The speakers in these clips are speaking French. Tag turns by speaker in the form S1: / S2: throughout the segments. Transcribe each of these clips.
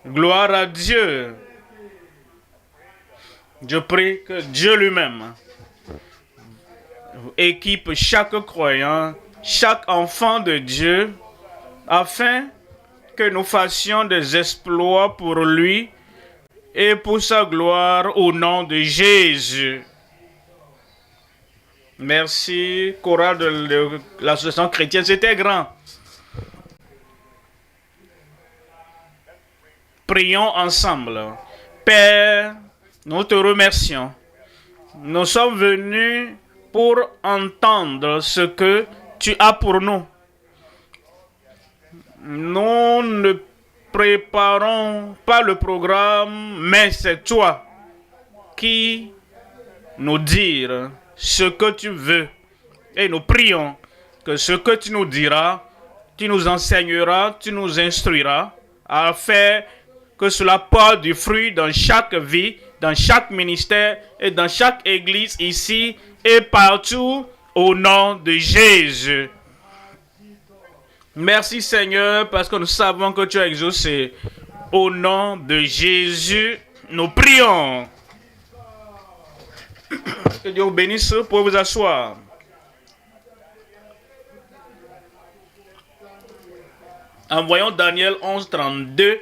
S1: Gloire à Dieu. Je prie que Dieu lui-même équipe chaque croyant, chaque enfant de Dieu, afin que nous fassions des exploits pour lui et pour sa gloire au nom de Jésus. Merci, chorale de l'association chrétienne, c'était grand. Prions ensemble. Père, nous te remercions. Nous sommes venus pour entendre ce que tu as pour nous. Nous ne préparons pas le programme, mais c'est toi qui nous dire ce que tu veux. Et nous prions que ce que tu nous diras, tu nous enseigneras, tu nous instruiras, afin que cela porte du fruit dans chaque vie, dans chaque ministère et dans chaque église ici et partout au nom de Jésus. Merci Seigneur parce que nous savons que tu as exaucé. Au nom de Jésus, nous prions. Que Dieu vous bénisse, vous pouvez vous asseoir. En voyant Daniel 11, 32,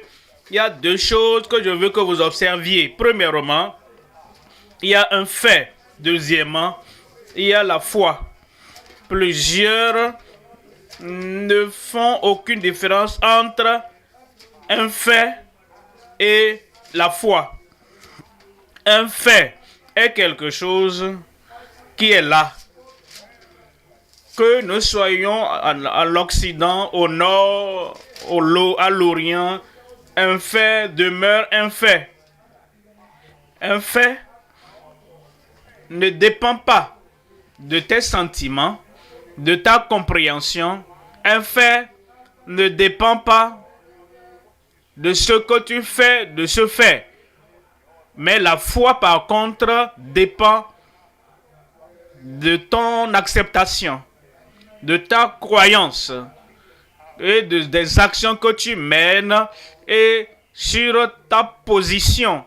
S1: il y a deux choses que je veux que vous observiez. Premièrement, il y a un fait. Deuxièmement, il y a la foi. Plusieurs ne font aucune différence entre un fait et la foi. Un fait est quelque chose qui est là. Que nous soyons à l'Occident, au Nord, à l'Orient, un fait demeure un fait. Un fait ne dépend pas de tes sentiments, de ta compréhension. Un fait ne dépend pas de ce que tu fais de ce fait. Mais la foi, par contre, dépend de ton acceptation, de ta croyance et des actions que tu mènes et sur ta position.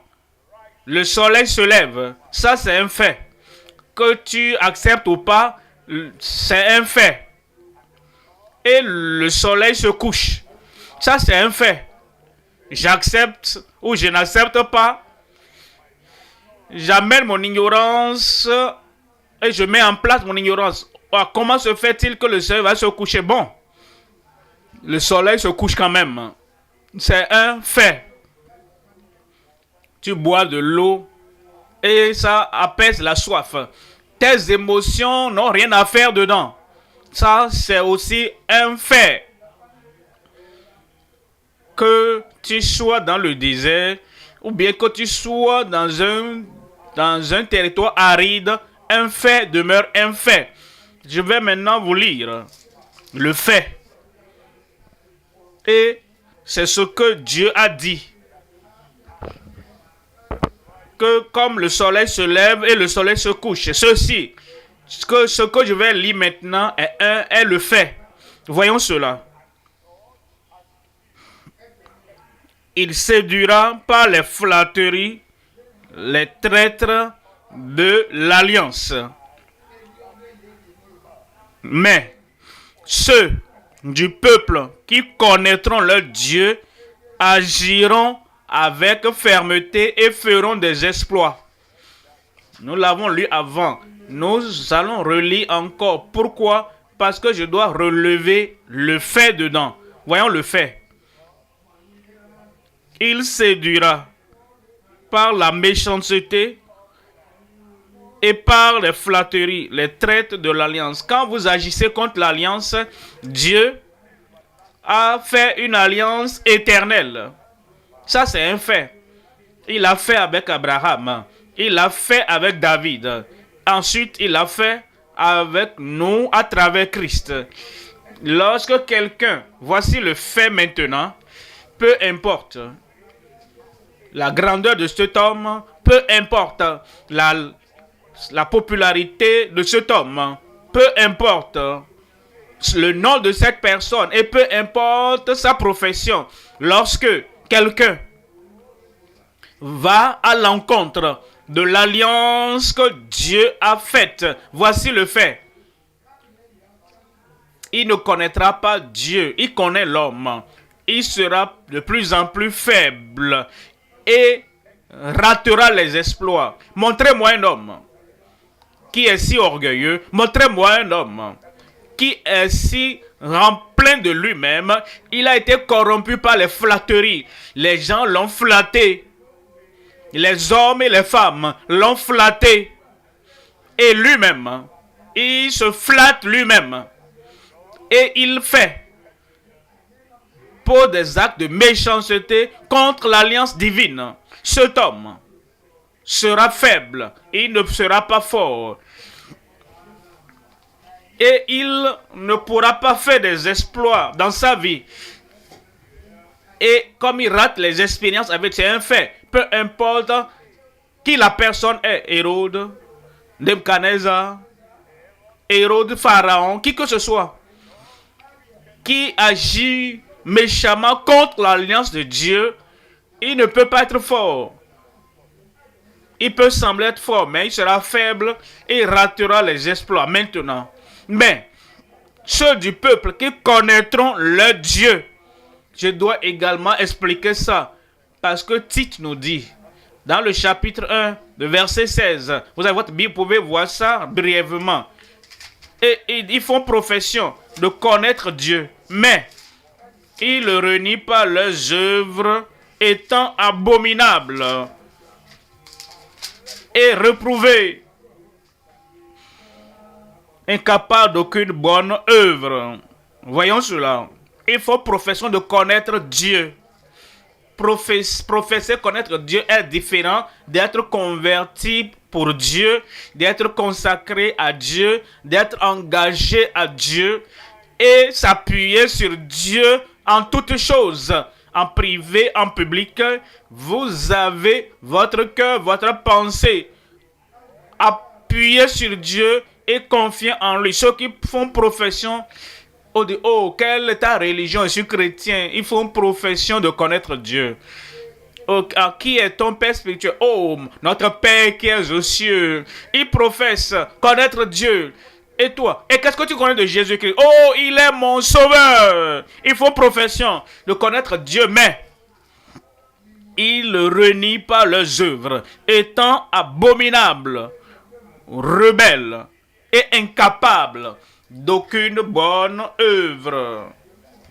S1: Le soleil se lève, ça c'est un fait. Que tu acceptes ou pas, c'est un fait. Et le soleil se couche, ça c'est un fait. J'accepte ou je n'accepte pas, j'amène mon ignorance et je mets en place mon ignorance. Comment se fait-il que le soleil va se coucher? Bon, le soleil se couche quand même. C'est un fait. Tu bois de l'eau et ça apaise la soif. Tes émotions n'ont rien à faire dedans. Ça, c'est aussi un fait. Que tu sois dans le désert ou bien que tu sois dans un territoire aride, un fait demeure un fait. Je vais maintenant vous lire le fait. Et c'est ce que Dieu a dit. Que comme le soleil se lève et le soleil se couche, ceci, ce que je vais lire maintenant est le fait. Voyons cela. Il séduira par les flatteries les traîtres de l'alliance. Mais ceux du peuple qui connaîtront leur Dieu agiront avec fermeté et feront des exploits. Nous l'avons lu avant. Nous allons relire encore. Pourquoi? Parce que je dois relever le fait dedans. Voyons le fait. Il séduira par la méchanceté et par les flatteries, les traites de l'alliance. Quand vous agissez contre l'alliance, Dieu a fait une alliance éternelle. Ça, c'est un fait. Il l'a fait avec Abraham. Il l'a fait avec David. Ensuite, il l'a fait avec nous à travers Christ. Lorsque quelqu'un, voici le fait maintenant, peu importe la grandeur de cet homme, peu importe la popularité de cet homme, peu importe le nom de cette personne et peu importe sa profession. Lorsque quelqu'un va à l'encontre de l'alliance que Dieu a faite, voici le fait. Il ne connaîtra pas Dieu, il connaît l'homme. Il sera de plus en plus faible et ratera les exploits. Montrez-moi un homme qui est si orgueilleux. Montrez-moi un homme qui est si rempli de lui-même. Il a été corrompu par les flatteries. Les gens l'ont flatté. Les hommes et les femmes l'ont flatté. Et lui-même, il se flatte lui-même. Et il fait pour des actes de méchanceté contre l'alliance divine. Cet homme sera faible, il ne sera pas fort. Et il ne pourra pas faire des exploits dans sa vie. Et comme il rate les expériences avec, c'est un fait. Peu importe qui la personne est, Hérode, Nebuchadnezzar, Hérode, Pharaon, qui que ce soit, qui agit méchamment contre l'alliance de Dieu, il ne peut pas être fort. Il peut sembler être fort, mais il sera faible et ratera les exploits maintenant. Mais ceux du peuple qui connaîtront leur Dieu, je dois également expliquer ça, parce que Tite nous dit, dans le chapitre 1, de verset 16, vous avez votre Bible, vous pouvez voir ça brièvement. Et ils font profession de connaître Dieu, mais ils ne renient pas leurs œuvres étant abominables et reprouvés, incapables d'aucune bonne œuvre. Voyons cela. Il faut profession de connaître Dieu. Professer connaître Dieu est différent d'être converti pour Dieu, d'être consacré à Dieu, d'être engagé à Dieu et s'appuyer sur Dieu en toutes choses. En privé, en public, vous avez votre cœur, votre pensée. Appuyez sur Dieu et confiez en lui. Ceux qui font profession, oh, quelle est ta religion? Je suis chrétien. Ils font profession de connaître Dieu. Oh, qui est ton Père spirituel? Oh, notre Père qui est aux cieux. Ils professent connaître Dieu. Et toi? Et qu'est-ce que tu connais de Jésus-Christ? Oh, il est mon sauveur. Ils font profession de connaître Dieu, mais ils ne renient pas leurs œuvres, étant abominables, rebelles et incapables d'aucune bonne œuvre.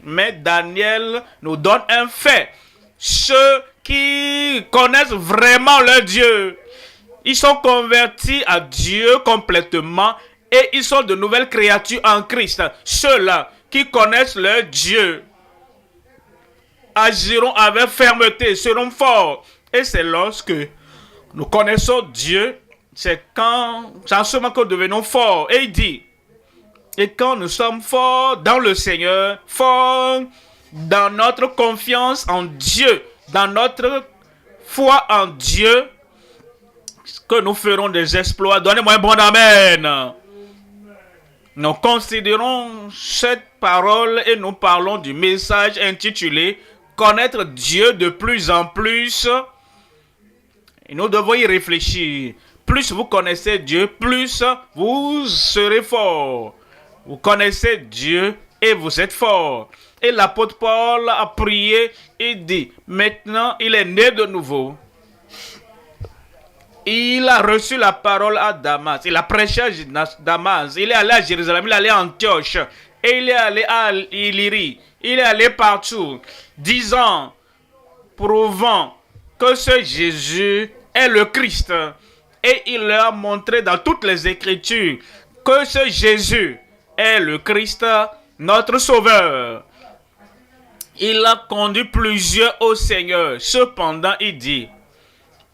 S1: Mais Daniel nous donne un fait. Ceux qui connaissent vraiment leur Dieu, ils sont convertis à Dieu complètement et ils sont de nouvelles créatures en Christ. Ceux-là qui connaissent leur Dieu agiront avec fermeté, seront forts. Et c'est lorsque nous connaissons Dieu, c'est en ce moment que nous devenons forts. Et il dit, et quand nous sommes forts dans le Seigneur, forts dans notre confiance en Dieu, dans notre foi en Dieu, que nous ferons des exploits. Donnez-moi un bon amen. Nous considérons cette parole et nous parlons du message intitulé « Connaître Dieu de plus en plus ». Et nous devons y réfléchir. Plus vous connaissez Dieu, plus vous serez fort. Vous connaissez Dieu et vous êtes fort. Et l'apôtre Paul a prié et dit, maintenant il est né de nouveau. Il a reçu la parole à Damas. Il a prêché à Damas. Il est allé à Jérusalem. Il est allé à Antioche. Et il est allé à Illyrie. Il est allé partout, disant, prouvant que ce Jésus est le Christ. Et il leur a montré dans toutes les Écritures que ce Jésus est le Christ, notre Sauveur. Il a conduit plusieurs au Seigneur. Cependant, il dit,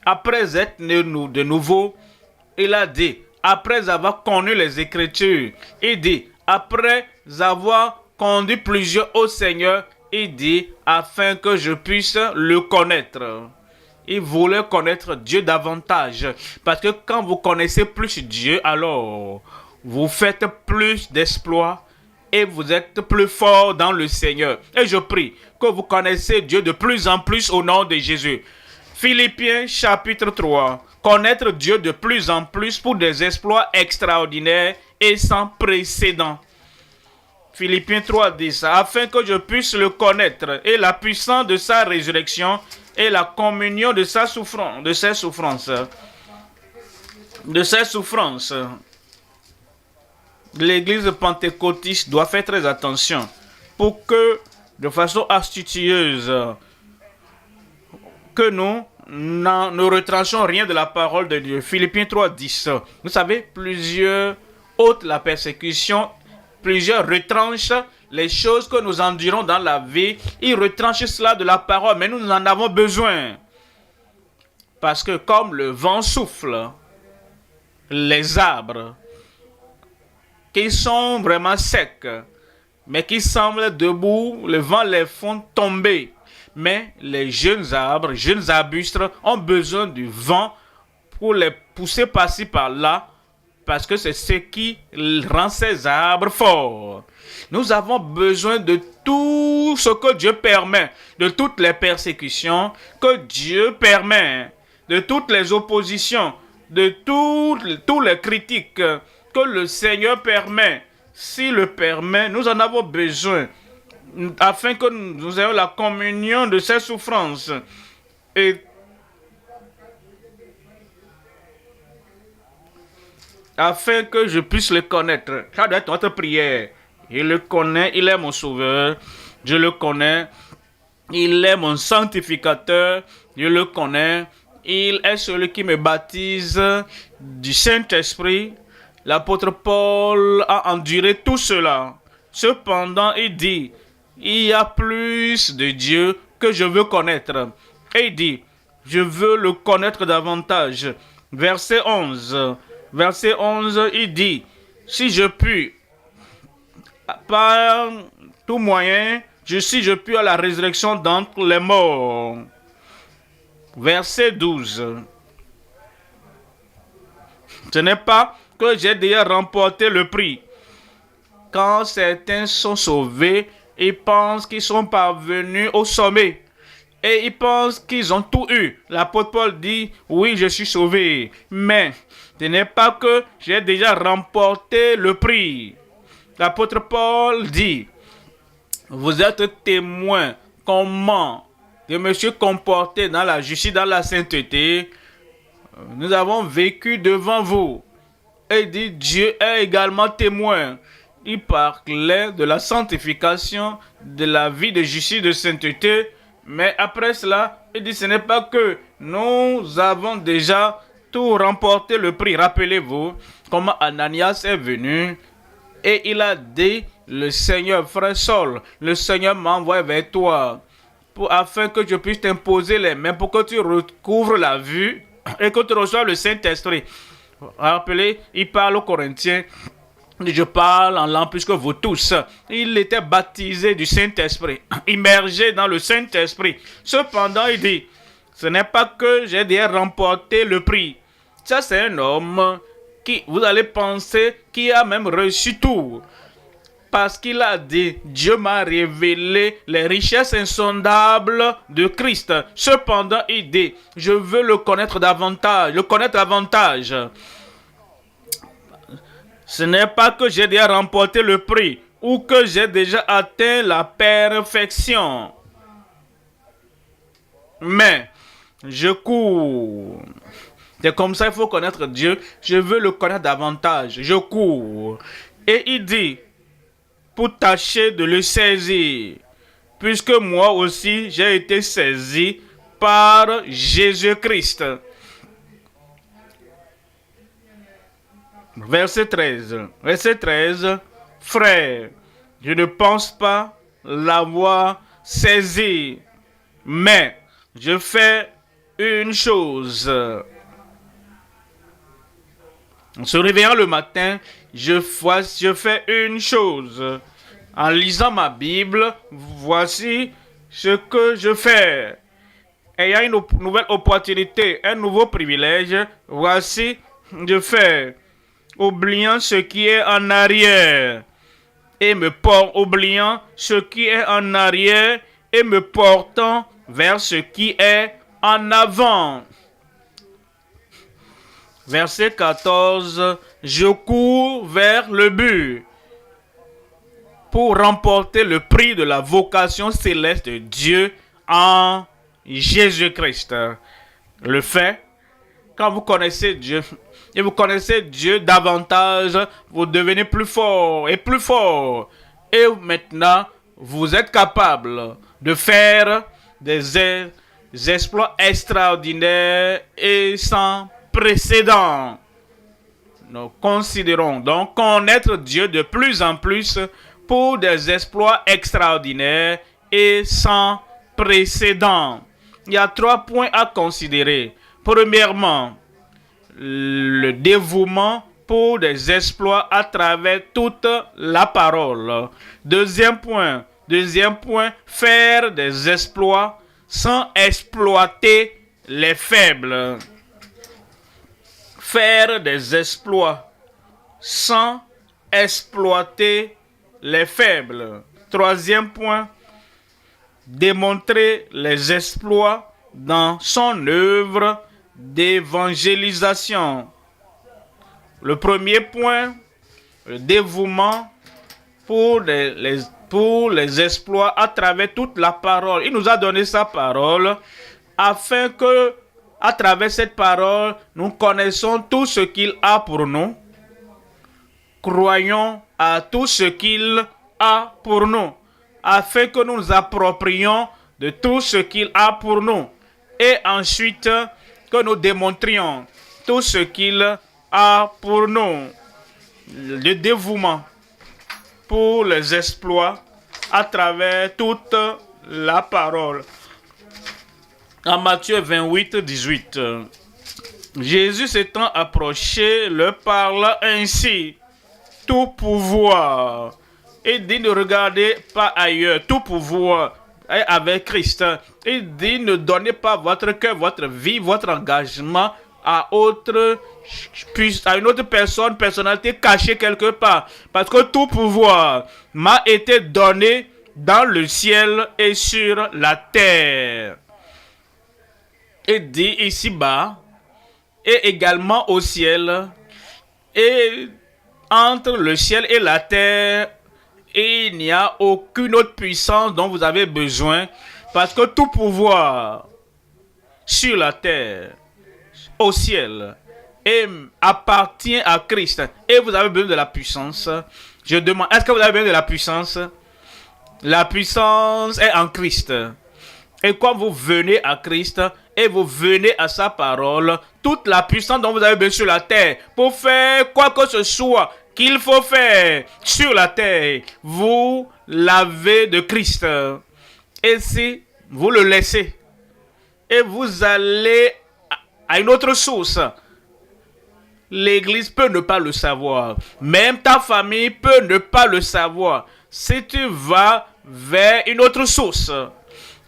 S1: après être né de nouveau, il a dit, après avoir connu les Écritures, il dit, après avoir conduit plusieurs au Seigneur, il dit, afin que je puisse le connaître. Il voulait connaître Dieu davantage. Parce que quand vous connaissez plus Dieu, alors vous faites plus d'exploits et vous êtes plus fort dans le Seigneur. Et je prie que vous connaissez Dieu de plus en plus au nom de Jésus. Philippiens chapitre 3. Connaître Dieu de plus en plus pour des exploits extraordinaires et sans précédent. Philippiens 3 dit ça, afin que je puisse le connaître et la puissance de sa résurrection et la communion de sa souffrance, de ses souffrances. L'église pentecôtiste doit faire très attention pour que, de façon astucieuse, que nous ne retranchons rien de la parole de Dieu. Philippiens 3, 10. Vous savez, plusieurs ôtent la persécution, plusieurs retranchent les choses que nous endurons dans la vie. Ils retranchent cela de la parole, mais nous en avons besoin. Parce que comme le vent souffle, les arbres qui sont vraiment secs, mais qui semblent debout, le vent les font tomber. Mais les jeunes arbres, jeunes arbustes ont besoin du vent pour les pousser par-ci par-là, parce que c'est ce qui rend ces arbres forts. Nous avons besoin de tout ce que Dieu permet, de toutes les persécutions que Dieu permet, de toutes les oppositions, de tous les critiques que le Seigneur permet. S'il le permet, nous en avons besoin, afin que nous ayons la communion de ses souffrances. Et afin que je puisse le connaître. Ça doit être notre prière. Je le connais, il est mon sauveur. Je le connais, il est mon sanctificateur. Je le connais, il est celui qui me baptise du Saint-Esprit. L'apôtre Paul a enduré tout cela. Cependant, il dit, il y a plus de Dieu que je veux connaître. Et il dit, je veux le connaître davantage. Verset 11. Verset 11, il dit, si je puis, par tout moyen, je puis à la résurrection d'entre les morts. Verset 12. Ce n'est pas que j'ai déjà remporté le prix. Quand certains sont sauvés, ils pensent qu'ils sont parvenus au sommet. Et ils pensent qu'ils ont tout eu. L'apôtre Paul dit, oui, je suis sauvé. Mais ce n'est pas que j'ai déjà remporté le prix. L'apôtre Paul dit, vous êtes témoins comment je me suis comporté dans la justice, dans la sainteté. Nous avons vécu devant vous. Et il dit, Dieu est également témoin. Il parlait de la sanctification, de la vie de justice, de sainteté. Mais après cela, il dit, ce n'est pas que nous avons déjà tout remporté le prix. Rappelez-vous comment Ananias est venu et il a dit, le Seigneur, frère Saul, le Seigneur m'envoie vers toi afin que je puisse t'imposer les mains pour que tu recouvres la vue et que tu reçoives le Saint-Esprit. Rappelez, il parle aux Corinthiens. Je parle en langue plus que vous tous. Il était baptisé du Saint-Esprit, immergé dans le Saint-Esprit. Cependant, il dit, ce n'est pas que j'ai déjà remporté le prix. Ça, c'est un homme qui, vous allez penser, qui a même reçu tout. Parce qu'il a dit, Dieu m'a révélé les richesses insondables de Christ. Cependant, il dit, je veux le connaître davantage, Ce n'est pas que j'ai déjà remporté le prix ou que j'ai déjà atteint la perfection. Mais je cours. C'est comme ça qu'il faut connaître Dieu. Je veux le connaître davantage. Je cours. Et il dit, pour tâcher de le saisir, puisque moi aussi j'ai été saisi par Jésus-Christ. Verset 13. Frère, je ne pense pas l'avoir saisi, mais je fais une chose. En se réveillant le matin, je fais une chose. En lisant ma Bible, voici ce que je fais. Ayant une nouvelle opportunité, un nouveau privilège, voici je fais. Oubliant ce qui est en arrière et oubliant ce qui est en arrière et me portant vers ce qui est en avant. Verset 14, je cours vers le but pour remporter le prix de la vocation céleste de Dieu en Jésus-Christ. Le fait, quand vous connaissez Dieu, et vous connaissez Dieu davantage, vous devenez plus fort et plus fort. Et maintenant, vous êtes capable de faire des exploits extraordinaires et sans précédent. Nous considérons donc connaître Dieu de plus en plus pour des exploits extraordinaires et sans précédent. Il y a 3 points à considérer. Premièrement, le dévouement pour des exploits à travers toute la parole. Deuxième point, faire des exploits sans exploiter les faibles. Faire des exploits sans exploiter les faibles. Troisième point, démontrer les exploits dans son œuvre d'évangélisation. Le premier point, le dévouement pour les exploits à travers toute la parole. Il nous a donné sa parole afin que, à travers cette parole, nous connaissons tout ce qu'il a pour nous. Croyons à tout ce qu'il a pour nous, afin que nous nous approprions de tout ce qu'il a pour nous. Et ensuite, que nous démontrions tout ce qu'il a pour nous. Le dévouement pour les exploits à travers toute la parole. En Matthieu 28, 18, Jésus s'étant approché, leur parla ainsi: tout pouvoir. Et dit: ne regardez pas ailleurs, tout pouvoir est avec Christ. Il dit: ne donnez pas votre cœur, votre vie, votre engagement à une autre personnalité cachée quelque part. Parce que tout pouvoir m'a été donné dans le ciel et sur la terre. Et dit ici-bas, et également au ciel, et entre le ciel et la terre, il n'y a aucune autre puissance dont vous avez besoin, parce que tout pouvoir sur la terre, au ciel, appartient à Christ. Et vous avez besoin de la puissance. Je demande, est-ce que vous avez besoin de la puissance? La puissance est en Christ. Et quand vous venez à Christ et vous venez à sa parole, toute la puissance dont vous avez besoin sur la terre pour faire quoi que ce soit qu'il faut faire sur la terre, vous l'avez de Christ. Et si vous le laissez et vous allez à une autre source, l'église peut ne pas le savoir, même ta famille peut ne pas le savoir. Si tu vas vers une autre source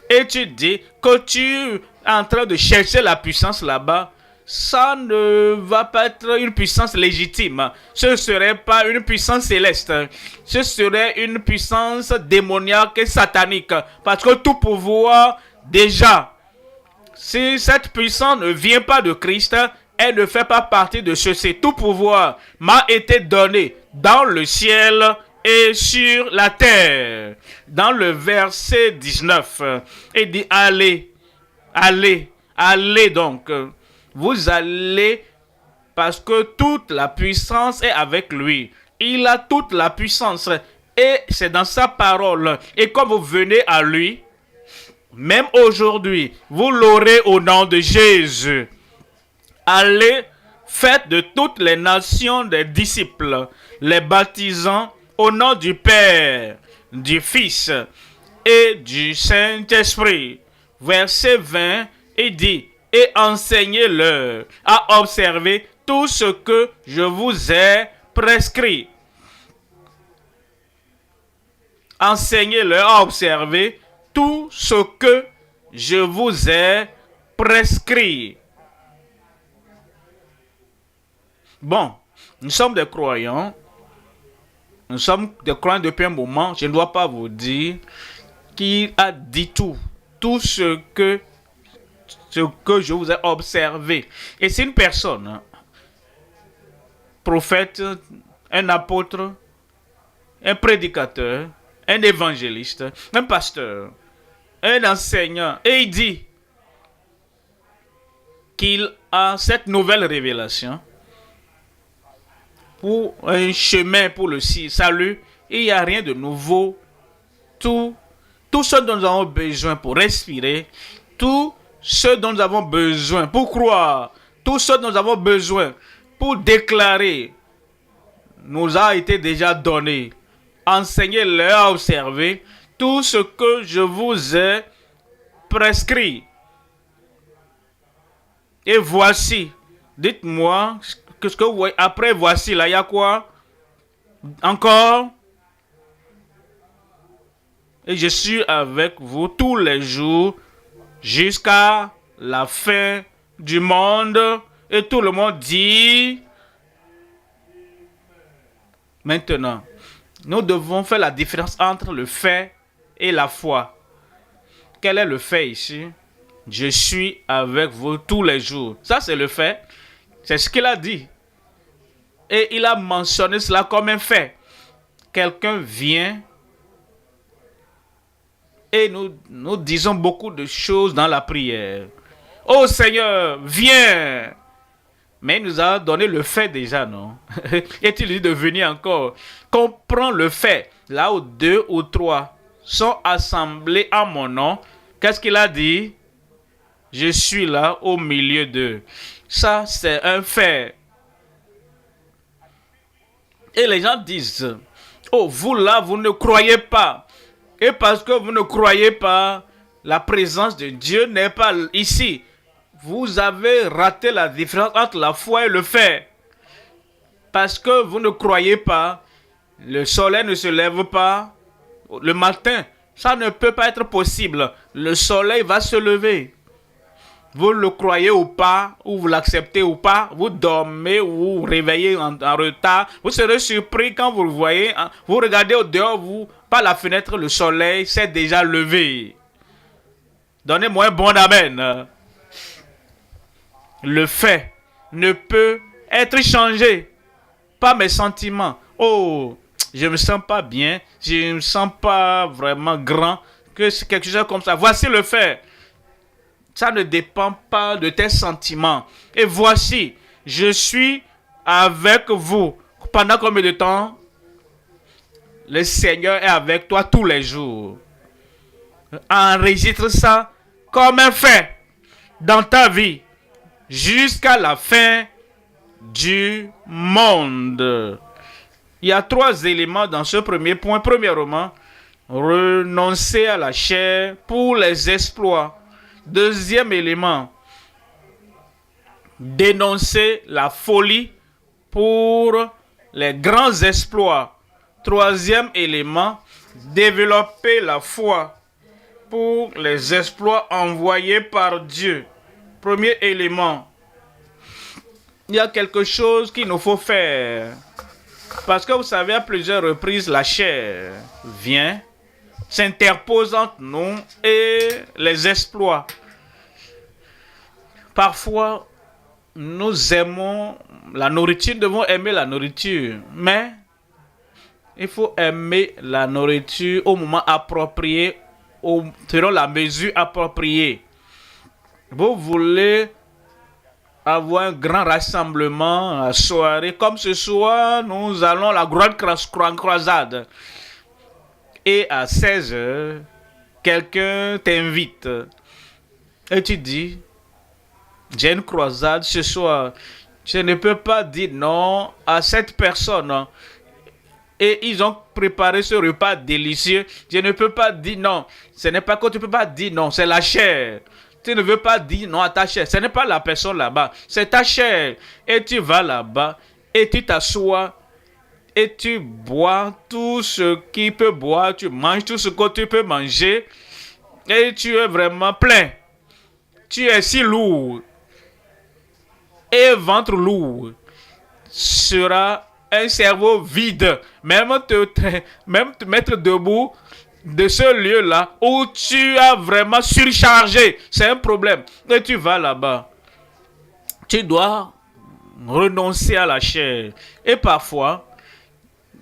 S1: et tu dis que tu es en train de chercher la puissance là-bas, ça ne va pas être une puissance légitime. Ce ne serait pas une puissance céleste. Ce serait une puissance démoniaque et satanique. Parce que tout pouvoir, déjà, si cette puissance ne vient pas de Christ, elle ne fait pas partie de ceci. Tout pouvoir m'a été donné dans le ciel et sur la terre. Dans le verset 19, il dit: allez, allez, allez donc. Vous allez parce que toute la puissance est avec lui. Il a toute la puissance et c'est dans sa parole. Et quand vous venez à lui, même aujourd'hui, vous l'aurez au nom de Jésus. Allez, faites de toutes les nations des disciples, les baptisant au nom du Père, du Fils et du Saint-Esprit. Verset 20, il dit: et enseignez-leur à observer tout ce que je vous ai prescrit. Enseignez-leur à observer tout ce que je vous ai prescrit. Bon, nous sommes des croyants nous sommes des croyants depuis un moment, je ne dois pas vous dire qu'il a dit tout ce que je vous ai observé. Et c'est une personne, prophète, un apôtre, un prédicateur, un évangéliste, un pasteur, un enseignant, et il dit qu'il a cette nouvelle révélation pour un chemin pour le salut, il n'y a rien de nouveau. Tout ce dont nous avons besoin pour respirer, tout ce dont nous avons besoin pour croire, tout ce dont nous avons besoin pour déclarer, nous a été déjà donné. Enseignez-leur à observer tout ce que je vous ai prescrit. Et voici, dites-moi, qu'est-ce que vous voyez après voici, là, il y a quoi? Encore? Et je suis avec vous tous les jours jusqu'à la fin du monde. Et tout le monde dit, maintenant, nous devons faire la différence entre le fait et la foi. Quel est le fait ici? Je suis avec vous tous les jours. Ça, c'est le fait. C'est ce qu'il a dit. Et il a mentionné cela comme un fait. Quelqu'un vient et nous disons beaucoup de choses dans la prière. Oh Seigneur, viens! Mais il nous a donné le fait déjà, non? Est-il dit de venir encore? Comprends le fait. Là où 2 ou 3 sont assemblés en mon nom, qu'est-ce qu'il a dit? Je suis là au milieu d'eux. Ça, c'est un fait. Et les gens disent, oh, vous là, vous ne croyez pas. Et parce que vous ne croyez pas, la présence de Dieu n'est pas ici. Vous avez raté la différence entre la foi et le fait. Parce que vous ne croyez pas, le soleil ne se lève pas le matin. Ça ne peut pas être possible. Le soleil va se lever. Vous le croyez ou pas, ou vous l'acceptez ou pas, vous dormez ou vous réveillez en retard. Vous serez surpris quand vous le voyez. Vous regardez au dehors, par la fenêtre, le soleil s'est déjà levé. Donnez-moi un bon amen. Le fait ne peut être changé par mes sentiments. Oh, je ne me sens pas bien, je ne me sens pas vraiment grand, que c'est quelque chose comme ça. Voici le fait. Ça ne dépend pas de tes sentiments. Et voici, je suis avec vous. Pendant combien de temps? Le Seigneur est avec toi tous les jours. Enregistre ça comme un fait dans ta vie jusqu'à la fin du monde. Il y a 3 éléments dans ce premier point. Premièrement, renoncer à la chair pour les exploits. Deuxième élément, dénoncer la folie pour les grands exploits. Troisième élément, développer la foi pour les exploits envoyés par Dieu. Premier élément, il y a quelque chose qu'il nous faut faire. Parce que vous savez, à plusieurs reprises, la chair vient, s'interpose entre nous et les exploits. Parfois, nous aimons la nourriture, nous devons aimer la nourriture, mais il faut aimer la nourriture au moment approprié, selon la mesure appropriée. Vous voulez avoir un grand rassemblement à soirée, comme ce soir, nous allons à la grande croisade. Et à 16h, quelqu'un t'invite. Et tu dis, j'ai une croisade ce soir. Je ne peux pas dire non à cette personne. Et ils ont préparé ce repas délicieux. Je ne peux pas dire non. Ce n'est pas que tu ne peux pas dire non, c'est la chair. Tu ne veux pas dire non à ta chair. Ce n'est pas la personne là-bas, c'est ta chair. Et tu vas là-bas et tu t'assois. Et tu bois tout ce qu'il peut boire, tu manges tout ce que tu peux manger, et tu es vraiment plein. Tu es si lourd. Et ventre lourd sera un cerveau vide, même te mettre debout de ce lieu-là où tu as vraiment surchargé, c'est un problème. Et tu vas là-bas. Tu dois renoncer à la chair. Et parfois,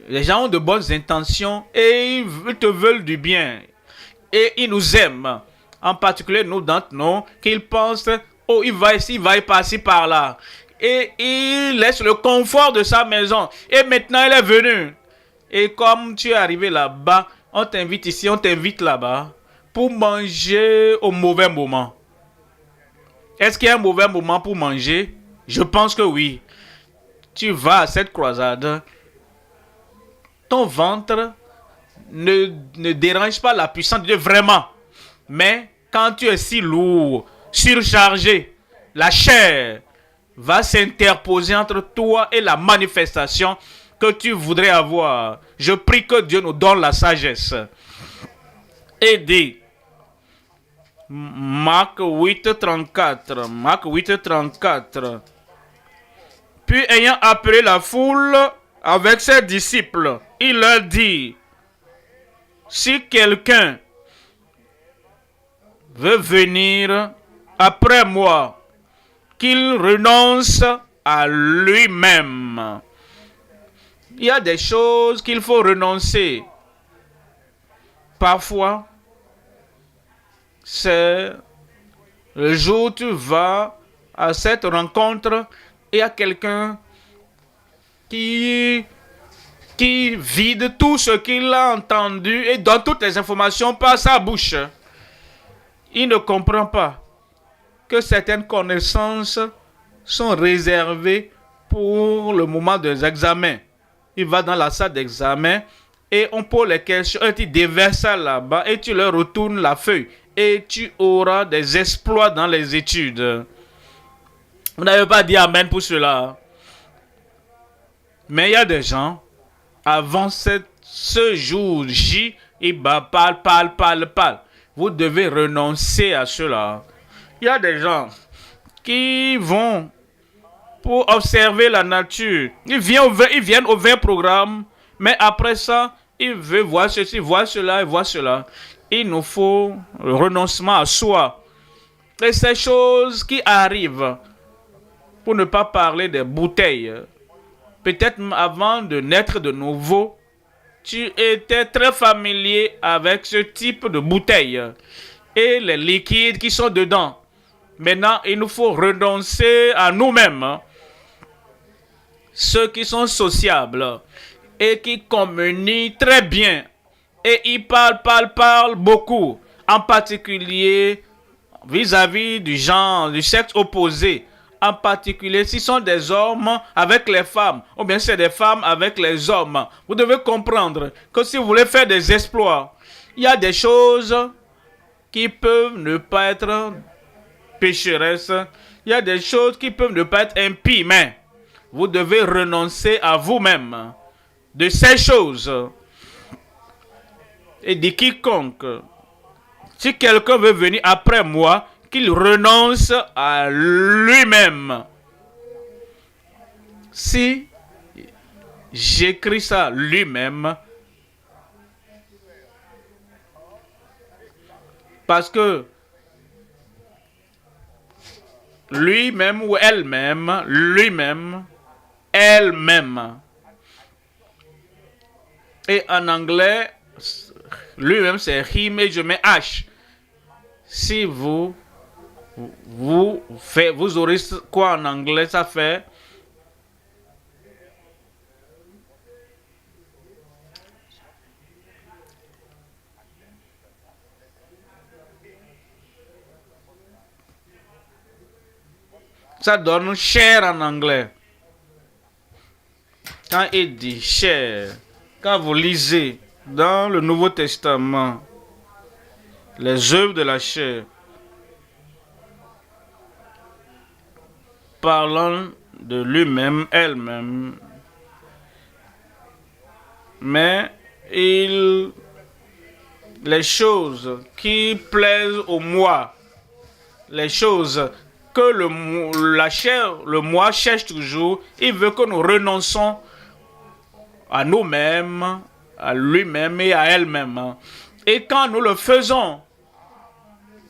S1: les gens ont de bonnes intentions et ils te veulent du bien. Et ils nous aiment. En particulier, nous d'entre nous, qu'ils pensent, oh, il va ici, il va y passer par là. Et il laisse le confort de sa maison. Et maintenant, il est venu. Et comme tu es arrivé là-bas, on t'invite ici, on t'invite là-bas pour manger au mauvais moment. Est-ce qu'il y a un mauvais moment pour manger? Je pense que oui. Tu vas à cette croisade. Ton ventre ne dérange pas la puissance de Dieu vraiment. Mais quand tu es si lourd, surchargé, la chair va s'interposer entre toi et la manifestation que tu voudrais avoir. Je prie que Dieu nous donne la sagesse. Et dit, Marc 8, 34. Marc 8, 34. Puis ayant appelé la foule avec ses disciples, il leur dit, si quelqu'un veut venir après moi, qu'il renonce à lui-même. Il y a des choses qu'il faut renoncer. Parfois, c'est le jour où tu vas à cette rencontre et il y a quelqu'un qui vide tout ce qu'il a entendu et donne toutes les informations par sa bouche. Il ne comprend pas que certaines connaissances sont réservées pour le moment des examens. Il va dans la salle d'examen et on pose les questions et tu déverses ça là-bas et tu leur retournes la feuille et tu auras des exploits dans les études. Vous n'avez pas dit amen pour cela. Mais il y a des gens, avant ce jour J, ils parlent. Vous devez renoncer à cela. Il y a des gens qui vont pour observer la nature. Ils viennent au 20 programme, mais après ça, ils veulent voir ceci, voir cela et voir cela. Il nous faut le renoncement à soi. Et ces choses qui arrivent, pour ne pas parler des bouteilles, peut-être avant de naître de nouveau, tu étais très familier avec ce type de bouteille et les liquides qui sont dedans. Maintenant, il nous faut renoncer à nous-mêmes. Ceux qui sont sociables et qui communient très bien et ils parlent beaucoup, en particulier vis-à-vis du genre, du sexe opposé. En particulier, si ce sont des hommes avec les femmes, ou bien c'est des femmes avec les hommes. Vous devez comprendre que si vous voulez faire des exploits, il y a des choses qui peuvent ne pas être pécheresses. Il y a des choses qui peuvent ne pas être impies, mais vous devez renoncer à vous-même de ces choses. Et de quiconque, si quelqu'un veut venir après moi, qu'il renonce à lui-même. Si j'écris ça lui-même, parce que lui-même ou elle-même, lui-même, elle-même. Et en anglais, lui-même c'est him et je mets H. Si vous aurez quoi en anglais, ça fait ça donne chair en anglais. Quand il dit chair, quand vous lisez dans le Nouveau Testament les œuvres de la chair, parlant de lui-même, elle-même, mais les choses qui plaisent au moi, les choses que la chair, le moi cherche toujours, il veut que nous renonçons à nous-mêmes, à lui-même et à elle-même. Et quand nous le faisons,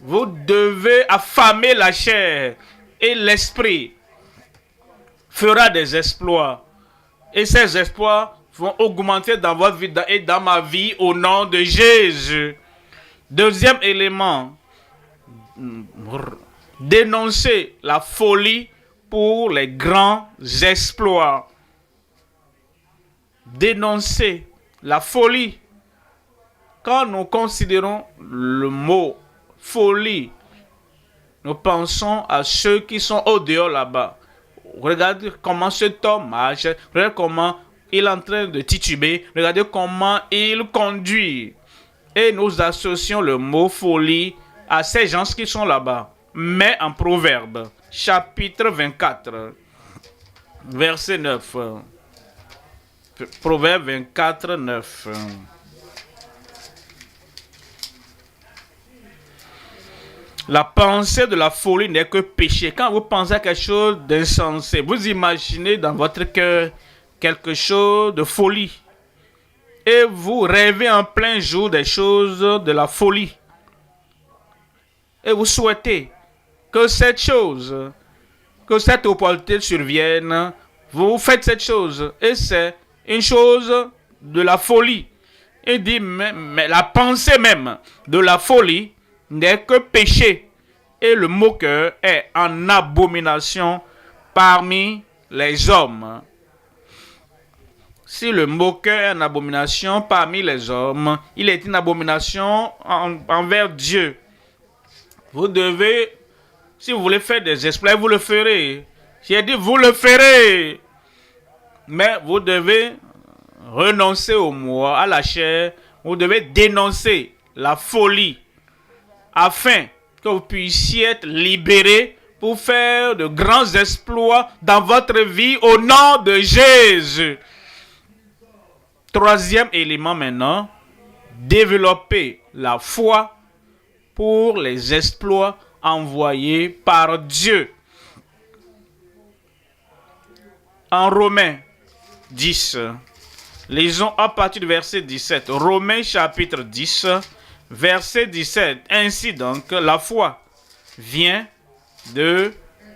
S1: vous devez affamer la chair et l'esprit fera des exploits. Et ces exploits vont augmenter dans votre vie et dans ma vie au nom de Jésus. Deuxième élément, dénoncer la folie pour les grands exploits. Dénoncer la folie. Quand nous considérons le mot folie, nous pensons à ceux qui sont au dehors là-bas. Regardez comment cet homme marche, regardez comment il est en train de tituber, regardez comment il conduit. Et nous associons le mot folie à ces gens qui sont là-bas. Mais en Proverbe, chapitre 24, verset 9. Proverbe 24, 9. La pensée de la folie n'est que péché. Quand vous pensez à quelque chose d'insensé, vous imaginez dans votre cœur quelque chose de folie. Et vous rêvez en plein jour des choses de la folie. Et vous souhaitez que cette chose, que cette opportunité survienne. Vous faites cette chose. Et c'est une chose de la folie. Il dit, mais la pensée même de la folie n'est que péché, et le moqueur est en abomination parmi les hommes. Si le moqueur est en abomination parmi les hommes, il est une abomination envers Dieu. Vous devez, si vous voulez faire des exploits, vous le ferez. J'ai dit, vous le ferez. Mais vous devez renoncer au moi, à la chair. Vous devez dénoncer la folie, afin que vous puissiez être libérés pour faire de grands exploits dans votre vie au nom de Jésus. Troisième élément maintenant, développer la foi pour les exploits envoyés par Dieu. En Romains 10, lisons à partir du verset 17. Romains chapitre 10, verset 17. Ainsi donc, la foi vient de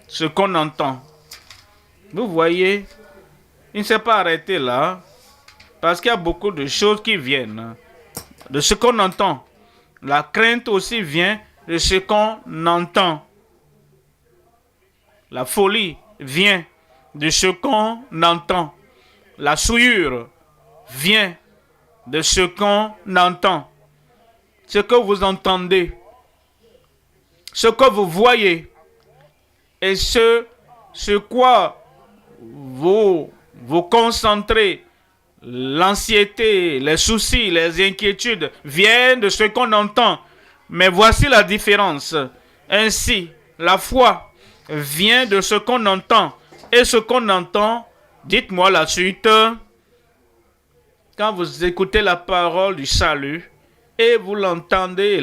S1: ce qu'on entend. Vous voyez, il ne s'est pas arrêté là, parce qu'il y a beaucoup de choses qui viennent de ce qu'on entend. La crainte aussi vient de ce qu'on entend. La folie vient de ce qu'on entend. La souillure vient de ce qu'on entend. Ce que vous entendez, ce que vous voyez et ce quoi vous concentrez, l'anxiété, les soucis, les inquiétudes viennent de ce qu'on entend. Mais voici la différence. Ainsi, la foi vient de ce qu'on entend. Et ce qu'on entend, dites-moi la suite. Quand vous écoutez la parole du salut, et vous l'entendez,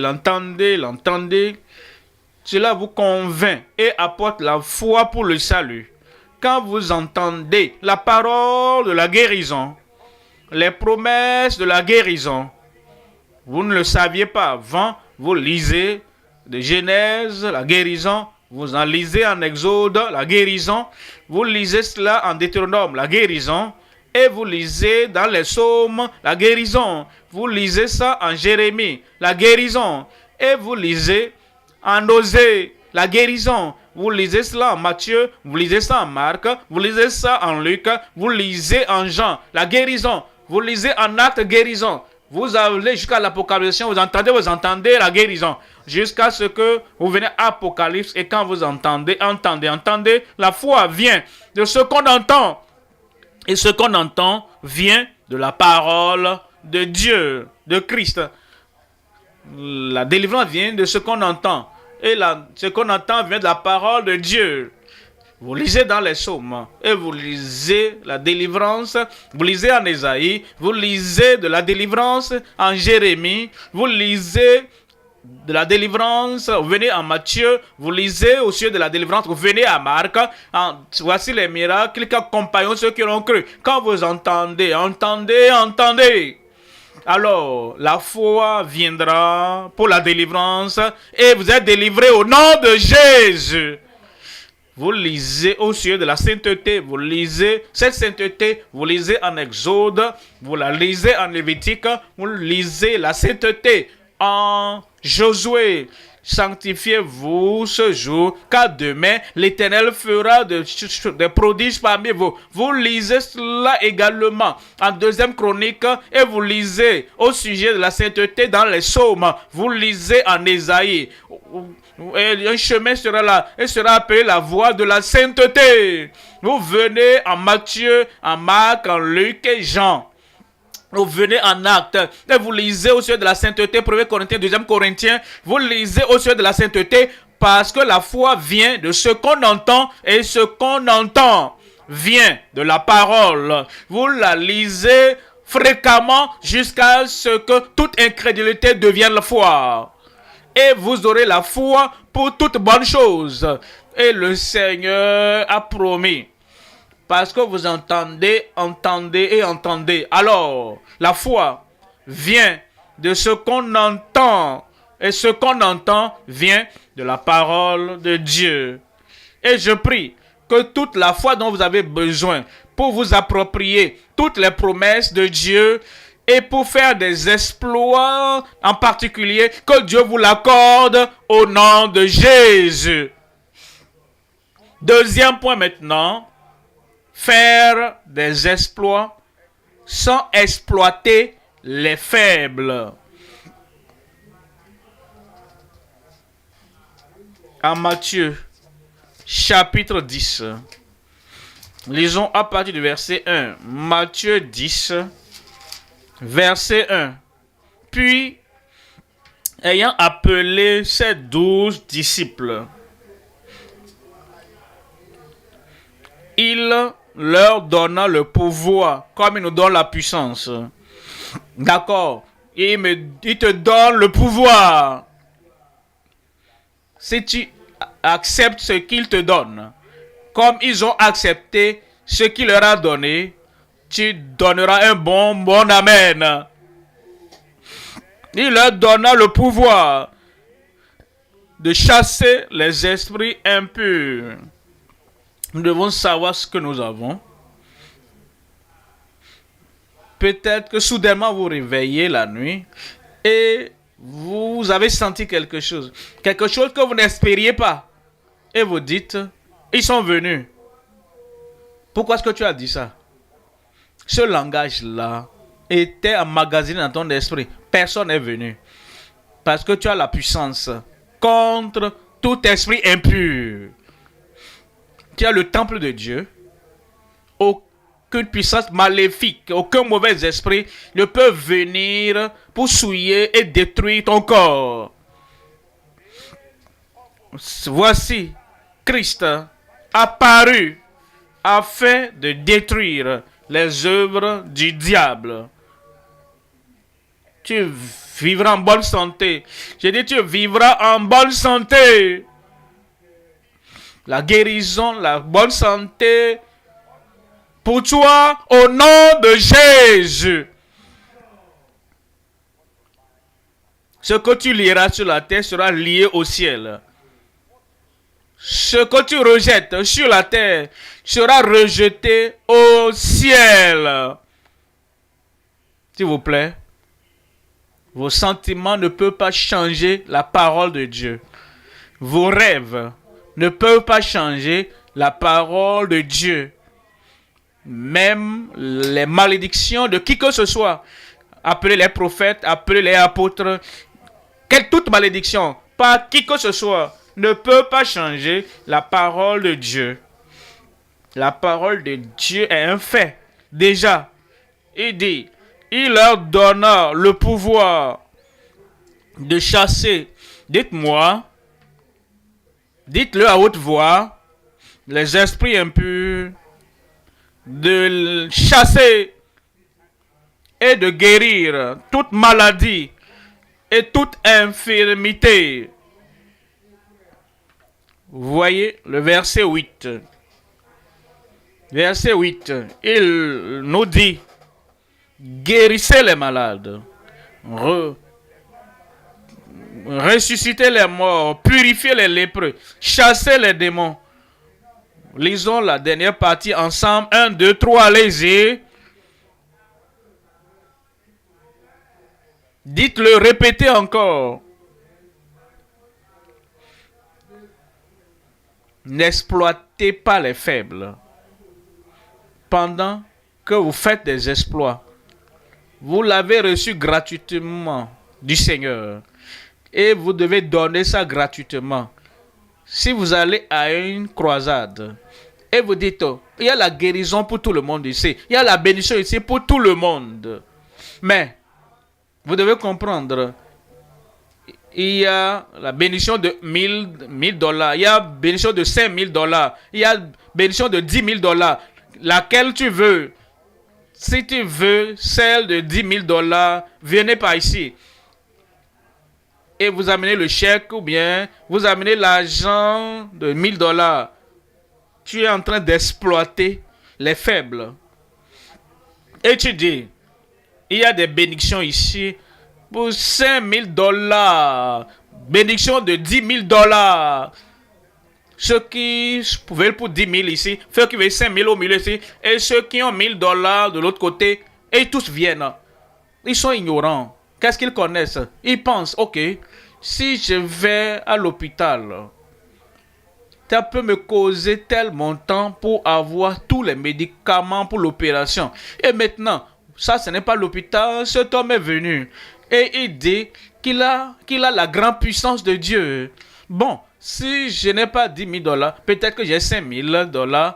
S1: cela vous convainc et apporte la foi pour le salut. Quand vous entendez la parole de la guérison, les promesses de la guérison, vous ne le saviez pas avant, vous lisez de Genèse, la guérison, vous en lisez en Exode, la guérison, vous lisez cela en Deutéronome, la guérison, et vous lisez dans les psaumes, la guérison, vous lisez ça en Jérémie, la guérison, et vous lisez en Osée, la guérison, vous lisez cela en Matthieu, vous lisez ça en Marc, vous lisez ça en Luc, vous lisez en Jean, la guérison, vous lisez en Actes, guérison. Vous allez jusqu'à l'Apocalypse, vous entendez la guérison. Jusqu'à ce que vous venez à Apocalypse et quand vous entendez, la foi vient de ce qu'on entend. Et ce qu'on entend vient de la parole de Dieu, de Christ. La délivrance vient de ce qu'on entend. Et ce qu'on entend vient de la parole de Dieu. Vous lisez dans les psaumes et vous lisez la délivrance, vous lisez en Ésaïe, vous lisez de la délivrance en Jérémie, vous lisez de la délivrance, vous venez en Matthieu, vous lisez au sujet de la délivrance, vous venez à Marc, voici les miracles qui accompagnent ceux qui l'ont cru. Quand vous entendez, alors la foi viendra pour la délivrance et vous êtes délivrés au nom de Jésus. Vous lisez au sujet de la sainteté, vous lisez cette sainteté, vous lisez en Exode, vous la lisez en Lévitique, vous lisez la sainteté en Josué. Sanctifiez-vous ce jour, car demain l'Éternel fera des prodiges parmi vous. Vous lisez cela également en 2e Chronique et vous lisez au sujet de la sainteté dans les psaumes. Vous lisez en Ésaïe. Et un chemin sera là et sera appelé la voie de la sainteté. Vous venez en Matthieu, en Marc, en Luc et Jean. Vous venez en Actes et vous lisez au sujet de la sainteté, 1 Corinthiens, 2 Corinthiens. Vous lisez au sujet de la sainteté parce que la foi vient de ce qu'on entend et ce qu'on entend vient de la parole. Vous la lisez fréquemment jusqu'à ce que toute incrédulité devienne la foi. Et vous aurez la foi pour toute bonne chose. Et le Seigneur a promis. Parce que vous entendez. Alors, la foi vient de ce qu'on entend. Et ce qu'on entend vient de la parole de Dieu. Et je prie que toute la foi dont vous avez besoin pour vous approprier toutes les promesses de Dieu et pour faire des exploits en particulier, que Dieu vous l'accorde au nom de Jésus. Deuxième point maintenant, faire des exploits sans exploiter les faibles. En Matthieu, chapitre 10, lisons à partir du verset 1. Matthieu 10, verset 1. Puis, ayant appelé ses 12 disciples, il leur donna le pouvoir, comme il nous donne la puissance. D'accord? Il te donne le pouvoir. Si tu acceptes ce qu'il te donne, comme ils ont accepté ce qu'il leur a donné, tu donneras un bon amen. Il leur donna le pouvoir de chasser les esprits impurs. Nous devons savoir ce que nous avons. Peut-être que soudainement vous réveillez la nuit et vous avez senti quelque chose que vous n'espériez pas. Et vous dites, ils sont venus. Pourquoi est-ce que tu as dit ça? Ce langage-là était emmagasiné dans ton esprit. Personne n'est venu. Parce que tu as la puissance contre tout esprit impur. Tu as le temple de Dieu. Aucune puissance maléfique, aucun mauvais esprit ne peut venir pour souiller et détruire ton corps. Voici, Christ apparu afin de détruire les œuvres du diable. Tu vivras en bonne santé. J'ai dit, tu vivras en bonne santé. La guérison, la bonne santé pour toi au nom de Jésus. Ce que tu lieras sur la terre sera lié au ciel. Ce que tu rejettes sur la terre sera rejeté au ciel. S'il vous plaît, vos sentiments ne peuvent pas changer la parole de Dieu. Vos rêves ne peuvent pas changer la parole de Dieu. Même les malédictions de qui que ce soit, appelez les prophètes, appelez les apôtres, toute malédiction, par qui que ce soit, ne peut pas changer la parole de Dieu. La parole de Dieu est un fait. Déjà, il dit, il leur donna le pouvoir de chasser. Dites-moi, dites-le à haute voix, les esprits impurs, de chasser et de guérir toute maladie et toute infirmité. Vous voyez le verset 8. Verset 8, il nous dit, guérissez les malades, ressuscitez les morts, purifiez les lépreux, chassez les démons. Lisons la dernière partie ensemble. 1, 2, 3, allez-y. Dites-le, répétez encore. N'exploitez pas les faibles. Pendant que vous faites des exploits, vous l'avez reçu gratuitement du Seigneur. Et vous devez donner ça gratuitement. Si vous allez à une croisade et vous dites, oh, il y a la guérison pour tout le monde ici, il y a la bénédiction ici pour tout le monde. Mais, vous devez comprendre, il y a la bénédiction de $1000, il y a la bénédiction de $5000, il y a la bénédiction de $10,000. Laquelle tu veux? Si tu veux celle de $10,000, venez par ici. Et vous amenez le chèque ou bien vous amenez l'argent de $1000. Tu es en train d'exploiter les faibles. Et tu dis, il y a des bénédictions ici pour $5000. Bénédiction de $10,000. Ceux qui veulent pour 10 000 ici, ceux qui veulent 5 000 au milieu ici, et ceux qui ont $1000 de l'autre côté, et tous viennent. Ils sont ignorants. Qu'est-ce qu'ils connaissent? Ils pensent, ok, si je vais à l'hôpital, ça peut me causer tel montant pour avoir tous les médicaments pour l'opération. Et maintenant, ça ce n'est pas l'hôpital, cet homme est venu. Et il dit qu'il a la grande puissance de Dieu. Bon, si je n'ai pas $10,000, peut-être que j'ai $5,000.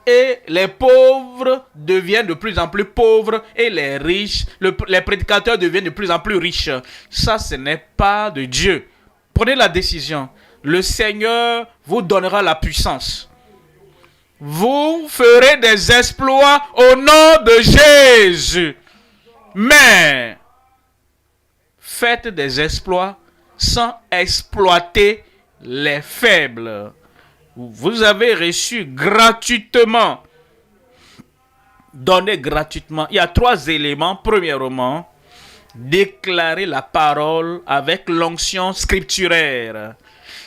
S1: Et les pauvres deviennent de plus en plus pauvres et les riches, les prédicateurs deviennent de plus en plus riches. Ça, ce n'est pas de Dieu. Prenez la décision. Le Seigneur vous donnera la puissance. Vous ferez des exploits au nom de Jésus. Mais faites des exploits sans exploiter les faibles. Vous avez reçu gratuitement. Donné gratuitement. Il y a 3 éléments. Premièrement, déclarer la parole avec l'onction scripturaire.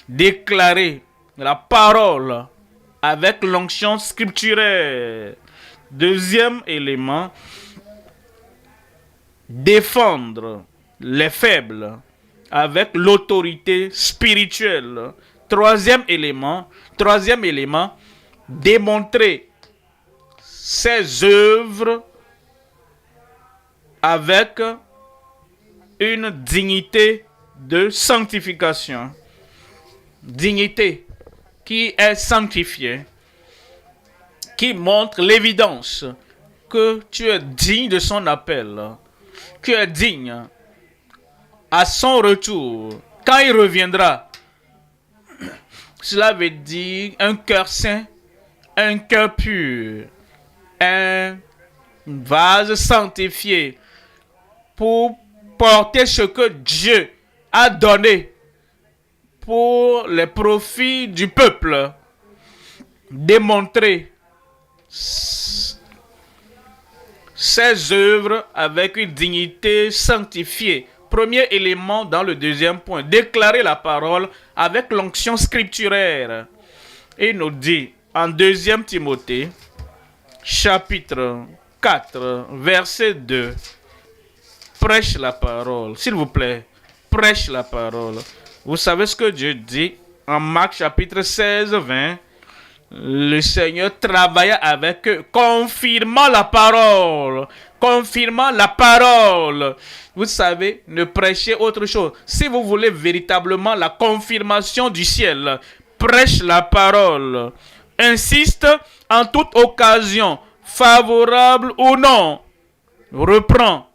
S1: Déclarer la parole avec l'onction scripturaire. Deuxième élément, défendre les faibles avec l'autorité spirituelle. Troisième élément, démontrer ses œuvres avec une dignité de sanctification. Dignité qui est sanctifiée, qui montre l'évidence que tu es digne de son appel, tu es digne à son retour, quand il reviendra. Cela veut dire un cœur saint, un cœur pur, un vase sanctifié pour porter ce que Dieu a donné pour les profits du peuple. Démontrer ses œuvres avec une dignité sanctifiée. Premier élément dans le deuxième point, déclarer la parole avec l'onction scripturaire. Il nous dit en 2 Timothée, chapitre 4, verset 2, prêche la parole. S'il vous plaît, prêche la parole. Vous savez ce que Dieu dit en Marc chapitre 16, 20. Le Seigneur travailla avec eux, confirmant la parole. Confirmant la parole. Vous savez, ne prêchez autre chose. Si vous voulez véritablement la confirmation du ciel, prêche la parole. Insiste en toute occasion, favorable ou non. Reprend,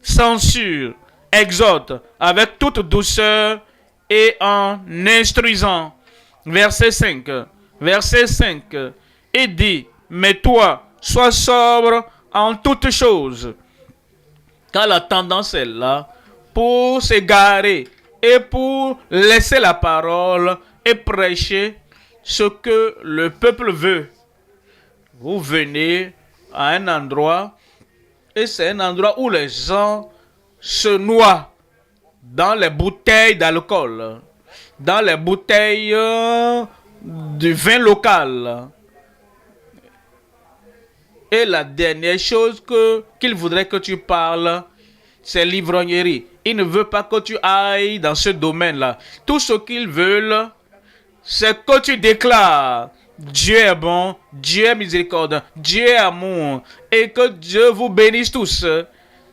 S1: censure, exhorte avec toute douceur et en instruisant. Verset 5. Et dit, mais toi, sois sobre en toutes choses. Car la tendance est là pour s'égarer et pour laisser la parole et prêcher ce que le peuple veut. Vous venez à un endroit et c'est un endroit où les gens se noient dans les bouteilles d'alcool, dans les bouteilles de vin local. Et la dernière chose qu'il voudrait que tu parles, c'est l'ivrognerie. Il ne veut pas que tu ailles dans ce domaine-là. Tout ce qu'ils veulent, c'est que tu déclares Dieu est bon, Dieu est miséricordieux, Dieu est amour, et que Dieu vous bénisse tous.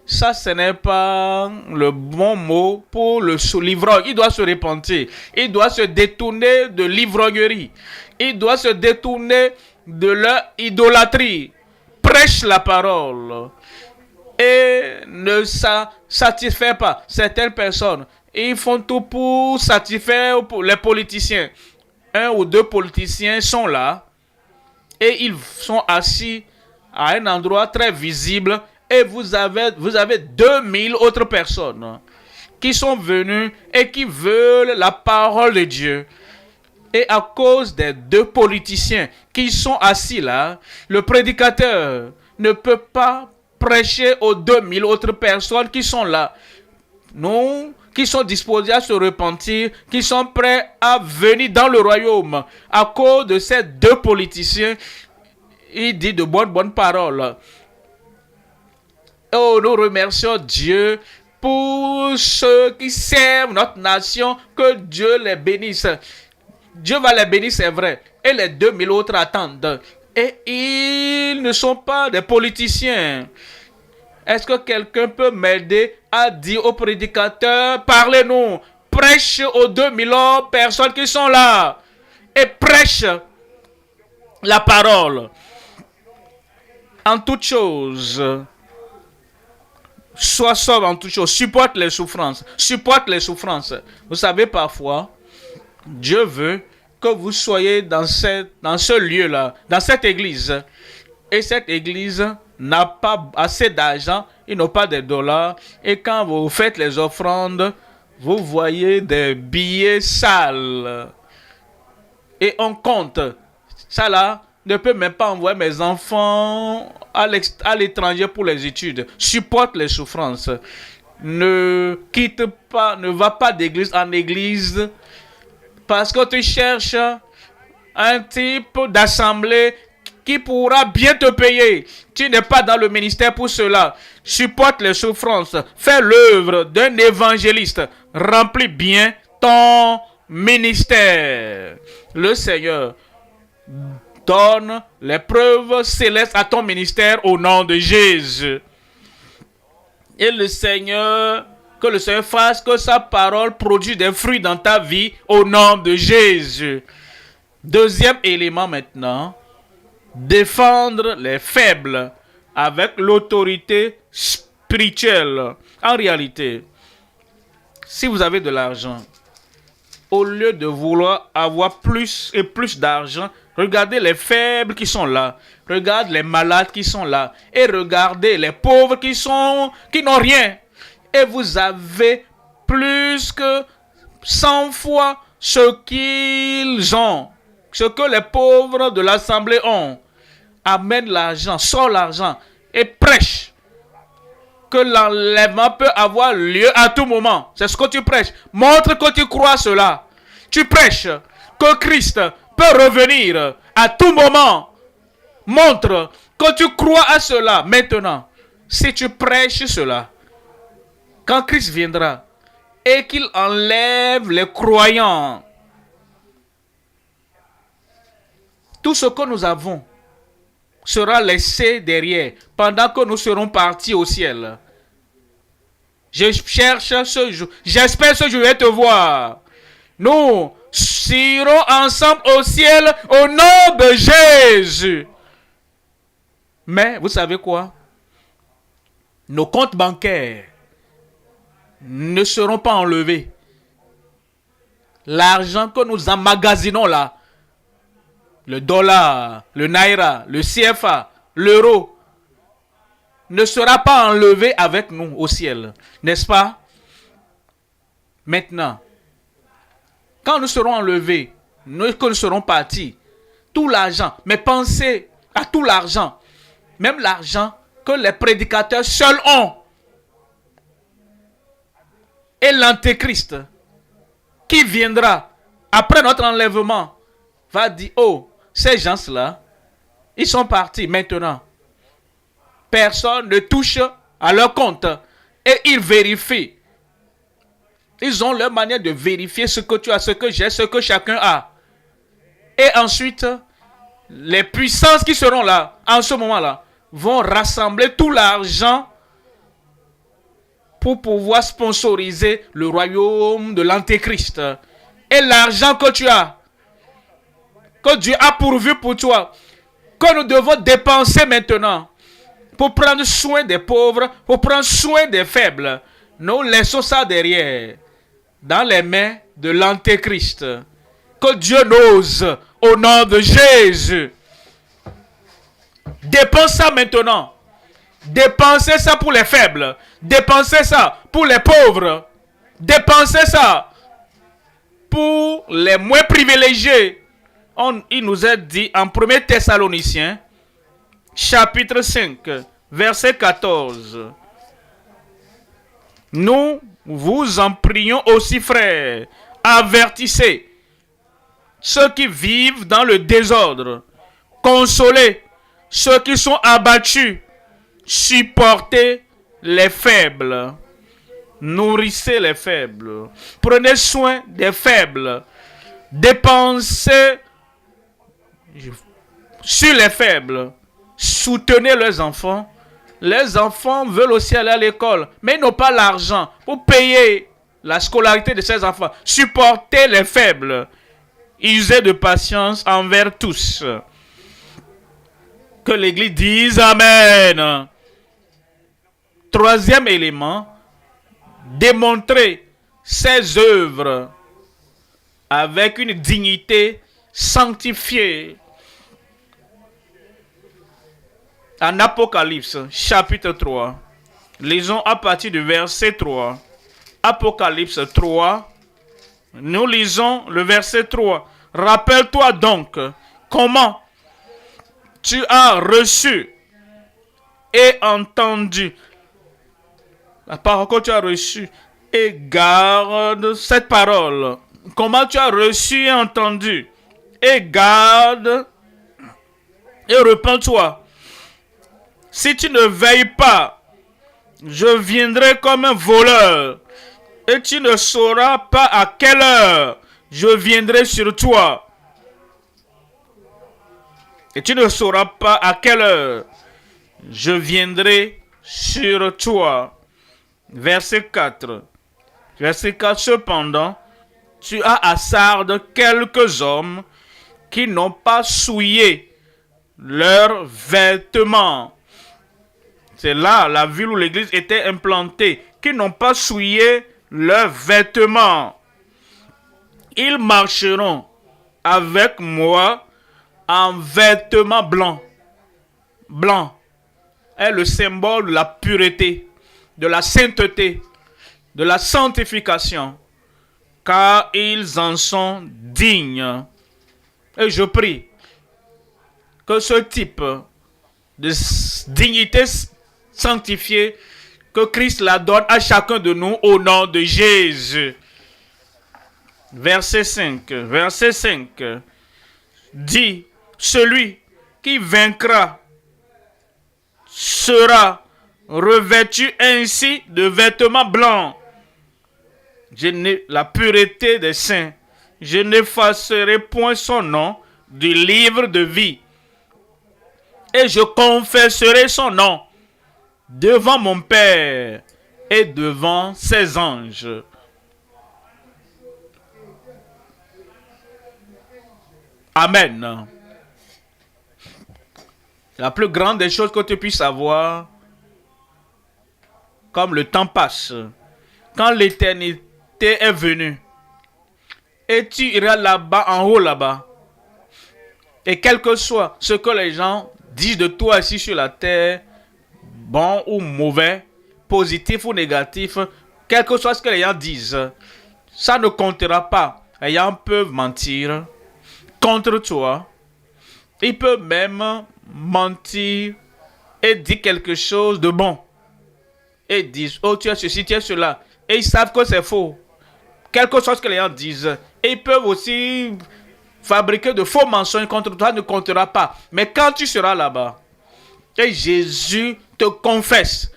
S1: Ça, ce n'est pas le bon mot pour l'ivrogne. Il doit se repentir. Il doit se détourner de l'ivrognerie. Il doit se détourner de leur idolâtrie. Prêche la parole. Et ne satisfait pas certaines personnes. Ils font tout pour satisfaire les politiciens. Un ou deux politiciens sont là. Et ils sont assis à un endroit très visible. Et vous avez 2000 autres personnes qui sont venues et qui veulent la parole de Dieu. Et à cause des deux politiciens qui sont assis là, le prédicateur ne peut pas prêcher aux 2000 autres personnes qui sont là. Non, qui sont disposés à se repentir, qui sont prêts à venir dans le royaume. À cause de ces deux politiciens, il dit de bonnes paroles. Oh, nous remercions Dieu pour ceux qui servent notre nation, que Dieu les bénisse. Dieu va les bénir, c'est vrai. Et les 2000 autres attendent. Et ils ne sont pas des politiciens. Est-ce que quelqu'un peut m'aider à dire aux prédicateurs, parlez-nous, prêche aux 2000 personnes qui sont là. Et prêche la parole. En toutes choses. Sois sobre en toutes choses. Supporte les souffrances. Supporte les souffrances. Vous savez, parfois, Dieu veut que vous soyez dans ce lieu-là, dans cette église. Et cette église n'a pas assez d'argent, ils n'ont pas de dollars. Et quand vous faites les offrandes, vous voyez des billets sales. Et on compte. Ça là, ne peut même pas envoyer mes enfants à l'étranger pour les études. Supporte les souffrances. Ne quitte pas, ne va pas d'église en église parce que tu cherches un type d'assemblée qui pourra bien te payer. Tu n'es pas dans le ministère pour cela. Supporte les souffrances. Fais l'œuvre d'un évangéliste. Remplis bien ton ministère. Le Seigneur donne les preuves célestes à ton ministère au nom de Jésus. Et que le Seigneur fasse que sa parole produise des fruits dans ta vie au nom de Jésus. Deuxième élément maintenant, défendre les faibles avec l'autorité spirituelle. En réalité, si vous avez de l'argent, au lieu de vouloir avoir plus et plus d'argent, regardez les faibles qui sont là. Regardez les malades qui sont là. Et regardez les pauvres qui n'ont rien. Et vous avez plus que 100 fois ce qu'ils ont. Ce que les pauvres de l'assemblée ont. Amène l'argent, sors l'argent et prêche. Que l'enlèvement peut avoir lieu à tout moment. C'est ce que tu prêches. Montre que tu crois cela. Tu prêches que Christ peut revenir à tout moment. Montre que tu crois à cela. Maintenant, si tu prêches cela, quand Christ viendra et qu'il enlève les croyants, tout ce que nous avons sera laissé derrière pendant que nous serons partis au ciel. Je cherche ce jour. J'espère que je vais te voir. Nous irons ensemble au ciel au nom de Jésus. Mais vous savez quoi? Nos comptes bancaires ne seront pas enlevés. L'argent que nous emmagasinons là, le dollar, le naira, le CFA, l'euro, ne sera pas enlevé avec nous au ciel. N'est-ce pas? Maintenant, quand nous serons enlevés, que nous serons partis, tout l'argent, mais pensez à tout l'argent, même l'argent que les prédicateurs seuls ont. Et l'antéchrist qui viendra après notre enlèvement va dire, oh, ces gens-là, ils sont partis maintenant. Personne ne touche à leur compte et ils vérifient. Ils ont leur manière de vérifier ce que tu as, ce que j'ai, ce que chacun a. Et ensuite, les puissances qui seront là, en ce moment-là, vont rassembler tout l'argent pour pouvoir sponsoriser le royaume de l'Antéchrist. Et l'argent que tu as, que Dieu a pourvu pour toi, que nous devons dépenser maintenant pour prendre soin des pauvres, pour prendre soin des faibles, nous laissons ça derrière, dans les mains de l'Antéchrist. Que Dieu n'ose, au nom de Jésus. Dépense ça maintenant. Dépensez ça pour les faibles. Dépensez ça pour les pauvres. Dépensez ça pour les moins privilégiés. Il nous est dit en 1 Thessaloniciens, chapitre 5, verset 14. Nous vous en prions aussi, frères. Avertissez ceux qui vivent dans le désordre. Consolez ceux qui sont abattus. Supportez les faibles. Nourrissez les faibles. Prenez soin des faibles. Dépensez sur les faibles. Soutenez leurs enfants. Les enfants veulent aussi aller à l'école, mais ils n'ont pas l'argent pour payer la scolarité de ces enfants. Supportez les faibles. Usez de patience envers tous. Que l'Église dise Amen. Troisième élément, démontrer ses œuvres avec une dignité sanctifiée. En Apocalypse, chapitre 3, lisons à partir du verset 3. Apocalypse 3, nous lisons le verset 3. Rappelle-toi donc comment tu as reçu et entendu la parole que tu as reçue et garde cette parole. Comment tu as reçu et entendu et garde et repens-toi. Si tu ne veilles pas, je viendrai comme un voleur et tu ne sauras pas à quelle heure je viendrai sur toi. Et tu ne sauras pas à quelle heure je viendrai sur toi. Verset 4. Verset 4. Cependant, tu as à Sardes quelques hommes qui n'ont pas souillé leurs vêtements. C'est là la ville où l'église était implantée, qui n'ont pas souillé leurs vêtements. Ils marcheront avec moi en vêtements blancs. Blanc est le symbole de la pureté, de la sainteté, de la sanctification, car ils en sont dignes. Et je prie que ce type de dignité sanctifiée, que Christ la donne à chacun de nous au nom de Jésus. Verset 5. Verset 5 dit, celui qui vaincra sera revêtu ainsi de vêtements blancs. La pureté des saints. Je n'effacerai point son nom du livre de vie. Et je confesserai son nom devant mon Père et devant ses anges. Amen. La plus grande des choses que tu puisses avoir, comme le temps passe, quand l'éternité est venue, et tu iras là-bas, en haut là-bas, et quel que soit ce que les gens disent de toi ici sur la terre, bon ou mauvais, positif ou négatif, quel que soit ce que les gens disent, ça ne comptera pas. Ayant peuvent mentir contre toi. Ils peuvent même mentir et dire quelque chose de bon. Et disent, oh, tu as ceci, tu as cela. Et ils savent que c'est faux. Quelque chose que les gens disent. Et ils peuvent aussi fabriquer de faux mensonges contre toi, ne comptera pas. Mais quand tu seras là-bas, et Jésus te confesse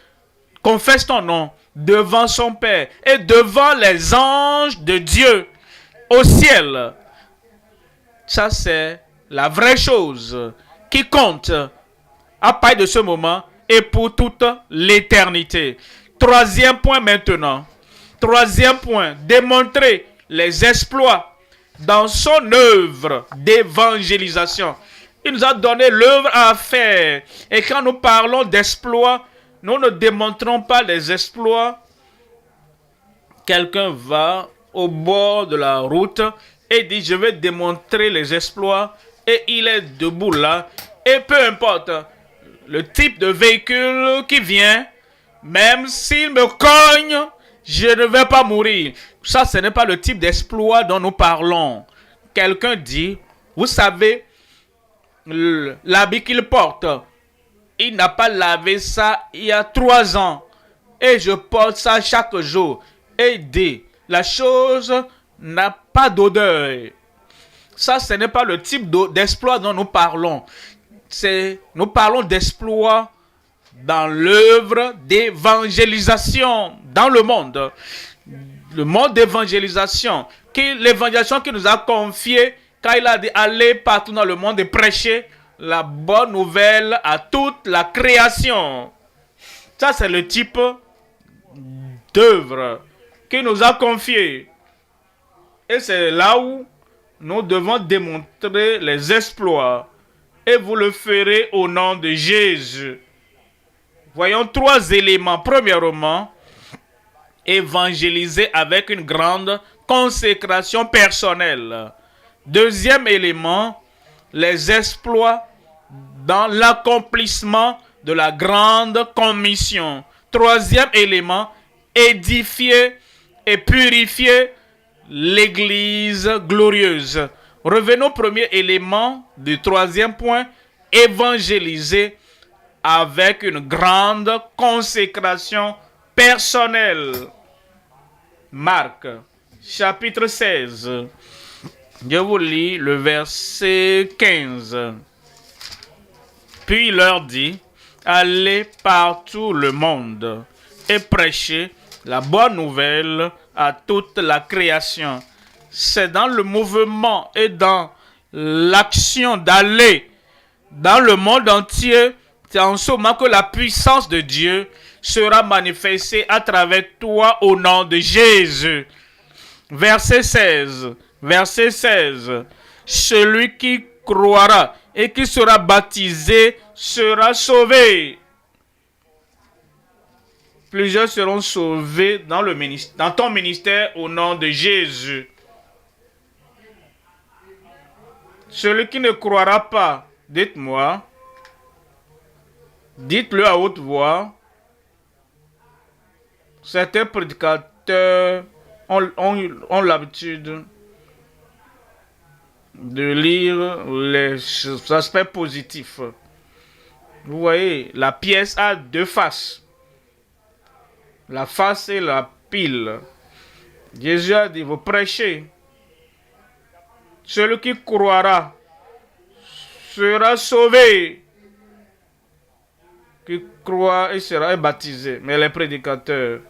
S1: ton nom devant son Père et devant les anges de Dieu au ciel. Ça, c'est la vraie chose qui compte à partir de ce moment et pour toute l'éternité. Troisième point maintenant. Troisième point, démontrer les exploits dans son œuvre d'évangélisation. Il nous a donné l'œuvre à faire. Et quand nous parlons d'exploits, nous ne démontrons pas les exploits. Quelqu'un va au bord de la route et dit, je vais démontrer les exploits. Et il est debout là. Et peu importe le type de véhicule qui vient, même s'il me cogne, je ne vais pas mourir. Ça, ce n'est pas le type d'exploit dont nous parlons. Quelqu'un dit, vous savez, l'habit qu'il porte, il n'a pas lavé ça il y a 3 ans. Et je porte ça chaque jour. Et dit, la chose n'a pas d'odeur. Ça, ce n'est pas le type d'exploit dont nous parlons. Nous parlons d'exploit dans l'œuvre d'évangélisation dans le monde. Le monde d'évangélisation. L'évangélisation qu'il nous a confiée quand il a dit aller partout dans le monde et prêcher la bonne nouvelle à toute la création. Ça, c'est le type d'œuvre qu'il nous a confié. Et c'est là où nous devons démontrer les exploits. Et vous le ferez au nom de Jésus. Voyons 3 éléments. Premièrement, évangéliser avec une grande consécration personnelle. Deuxième élément, les exploits dans l'accomplissement de la grande commission. Troisième élément, édifier et purifier l'Église glorieuse. Revenons au premier élément du troisième point, évangéliser avec une grande consécration personnelle. Marc, chapitre 16. Je vous lis le verset 15. Puis il leur dit, allez par tout le monde et prêchez la bonne nouvelle à toute la création. C'est dans le mouvement et dans l'action d'aller dans le monde entier, c'est en ce moment que la puissance de Dieu sera manifestée à travers toi au nom de Jésus. Verset 16. Verset 16. Celui qui croira et qui sera baptisé sera sauvé. Plusieurs seront sauvés dans ton ministère au nom de Jésus. Celui qui ne croira pas, dites-moi, dites-le à haute voix. Certains prédicateurs ont l'habitude de lire les aspects positifs. Vous voyez, la pièce a 2 faces. La face et la pile. Jésus a dit, vous prêchez. Celui qui croira sera sauvé. Qui croit et sera baptisé. Mais les prédicateurs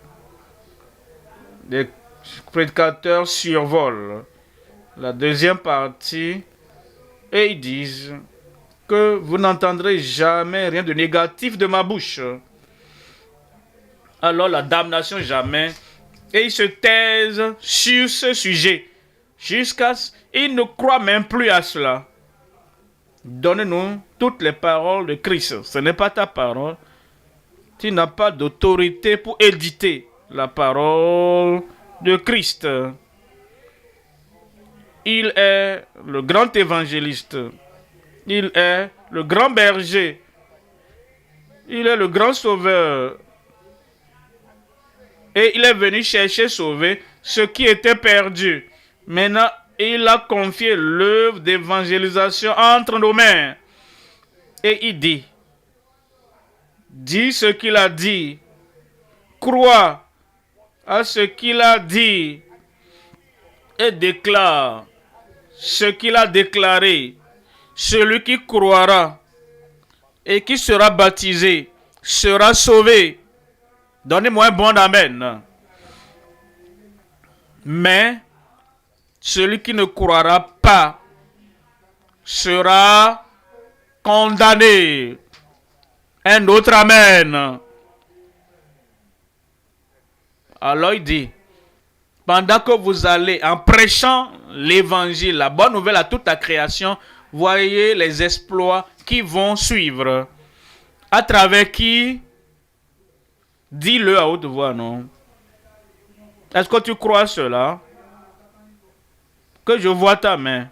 S1: survolent la deuxième partie et ils disent que vous n'entendrez jamais rien de négatif de ma bouche. Alors la damnation jamais. Et ils se taisent sur ce sujet jusqu'à ce qu'ils ne croient même plus à cela. Donne-nous toutes les paroles de Christ. Ce n'est pas ta parole. Tu n'as pas d'autorité pour éditer la parole de Christ. Il est le grand évangéliste. Il est le grand berger. Il est le grand sauveur. Et il est venu chercher sauver ce qui était perdu. Maintenant, il a confié l'œuvre d'évangélisation entre nos mains. Et il dit, dis ce qu'il a dit, crois à ce qu'il a dit et déclare ce qu'il a déclaré. Celui qui croira et qui sera baptisé sera sauvé. Donnez-moi un bon amen. Mais celui qui ne croira pas sera condamné. Un autre amen. Alors il dit, pendant que vous allez en prêchant l'évangile, la bonne nouvelle à toute la création, voyez les exploits qui vont suivre. À travers qui? Dis-le à haute voix, non? Est-ce que tu crois cela? Que je vois ta main.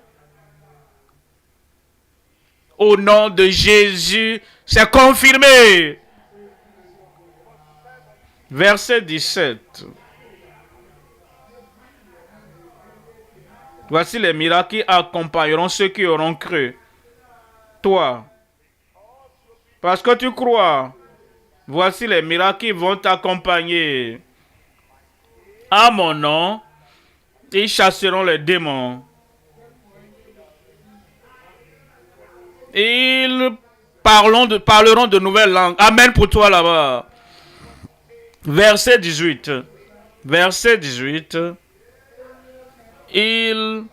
S1: Au nom de Jésus, c'est confirmé. Verset 17. Voici les miracles qui accompagneront ceux qui auront cru. Toi, parce que tu crois, voici les miracles qui vont t'accompagner. À mon nom, ils chasseront les démons. Ils parleront de nouvelles langues. Amen pour toi là-bas. Verset 18. Verset 18. Ils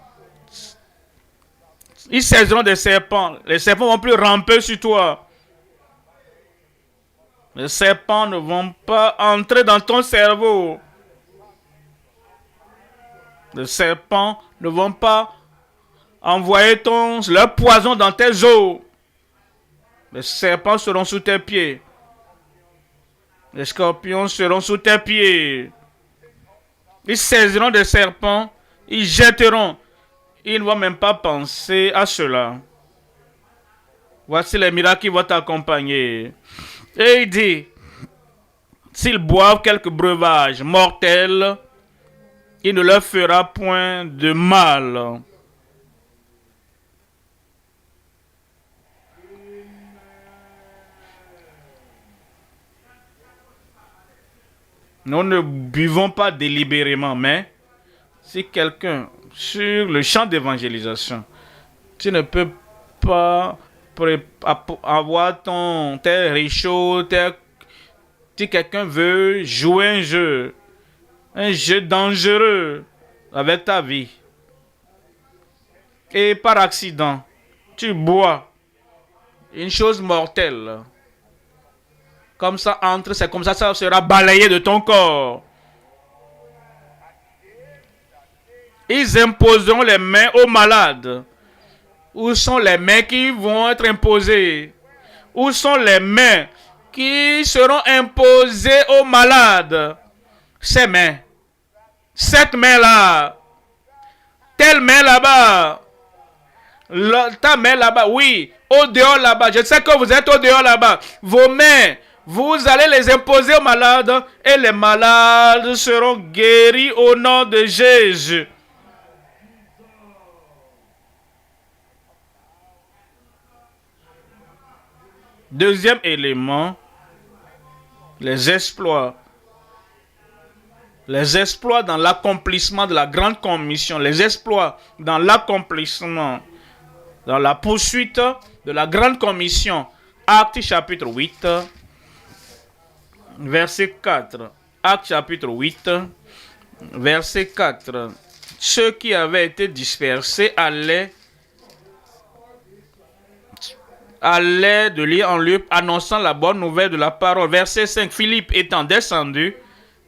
S1: saisiront des serpents. Les serpents ne vont plus ramper sur toi. Les serpents ne vont pas entrer dans ton cerveau. Les serpents ne vont pas envoyer leur poison dans tes os. Les serpents seront sous tes pieds. Les scorpions seront sous tes pieds. Ils saisiront des serpents. Ils jetteront. Ils ne vont même pas penser à cela. Voici les miracles qui vont t'accompagner. Et il dit, s'ils boivent quelques breuvages mortels, il ne leur fera point de mal. Nous ne buvons pas délibérément, mais si quelqu'un, sur le champ d'évangélisation, tu ne peux pas avoir tes réchauds, si quelqu'un veut jouer un jeu dangereux avec ta vie, et par accident, tu bois une chose mortelle, comme ça entre, c'est comme ça sera balayé de ton corps. Ils imposeront les mains aux malades. Où sont les mains qui vont être imposées? Où sont les mains qui seront imposées aux malades? Ces mains. Cette main-là. Telle main là-bas. Ta main là-bas. Oui. Au dehors là-bas. Je sais que vous êtes au dehors là-bas. Vos mains. Vous allez les imposer aux malades. Et les malades seront guéris au nom de Jésus. Deuxième élément, les exploits. Les exploits dans l'accomplissement de la grande commission. Les exploits dans l'accomplissement, dans la poursuite de la grande commission. Actes chapitre 8, verset 4. Actes chapitre 8, verset 4. Ceux qui avaient été dispersés allaient de lieu en lieu, annonçant la bonne nouvelle de la parole. Verset 5. Philippe étant descendu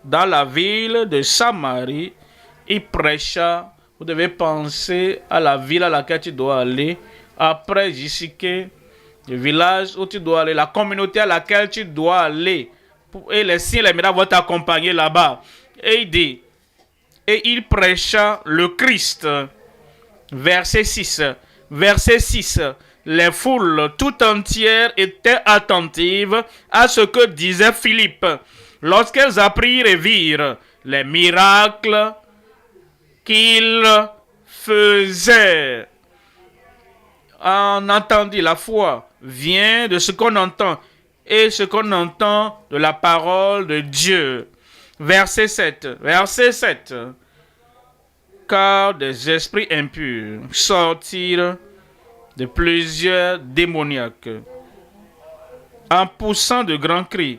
S1: dans la ville de Samarie, il prêcha. Vous devez penser à la ville à laquelle tu dois aller. Après Gissiké, le village où tu dois aller, la communauté à laquelle tu dois aller. Et les signes et les miracles vont t'accompagner là-bas. Et il dit, et il prêcha le Christ. Verset 6. Verset 6. Les foules tout entières étaient attentives à ce que disait Philippe. Lorsqu'elles apprirent et virent les miracles qu'ils faisaient. On entendit, la foi vient de ce qu'on entend, et ce qu'on entend de la parole de Dieu. Verset 7. Car des esprits impurs sortirent de plusieurs démoniaques en poussant de grands cris.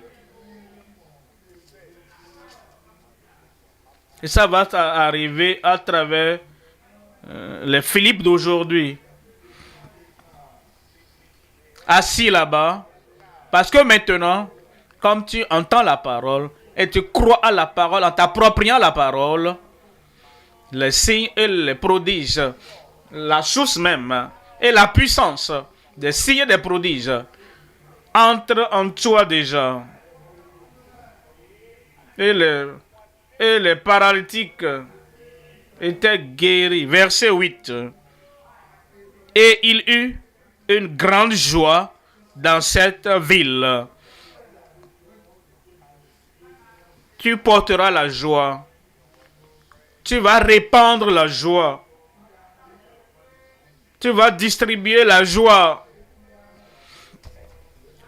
S1: Et ça va arriver à travers les Philippe d'aujourd'hui. Assis là-bas. Parce que maintenant, comme tu entends la parole et tu crois à la parole en t'appropriant la parole, les signes et les prodiges, la source même et la puissance des signes et des prodiges entrent en toi déjà. Et les paralytiques étaient guéris. Verset 8. Et il eut une grande joie dans cette ville. Tu porteras la joie. Tu vas répandre la joie. Tu vas distribuer la joie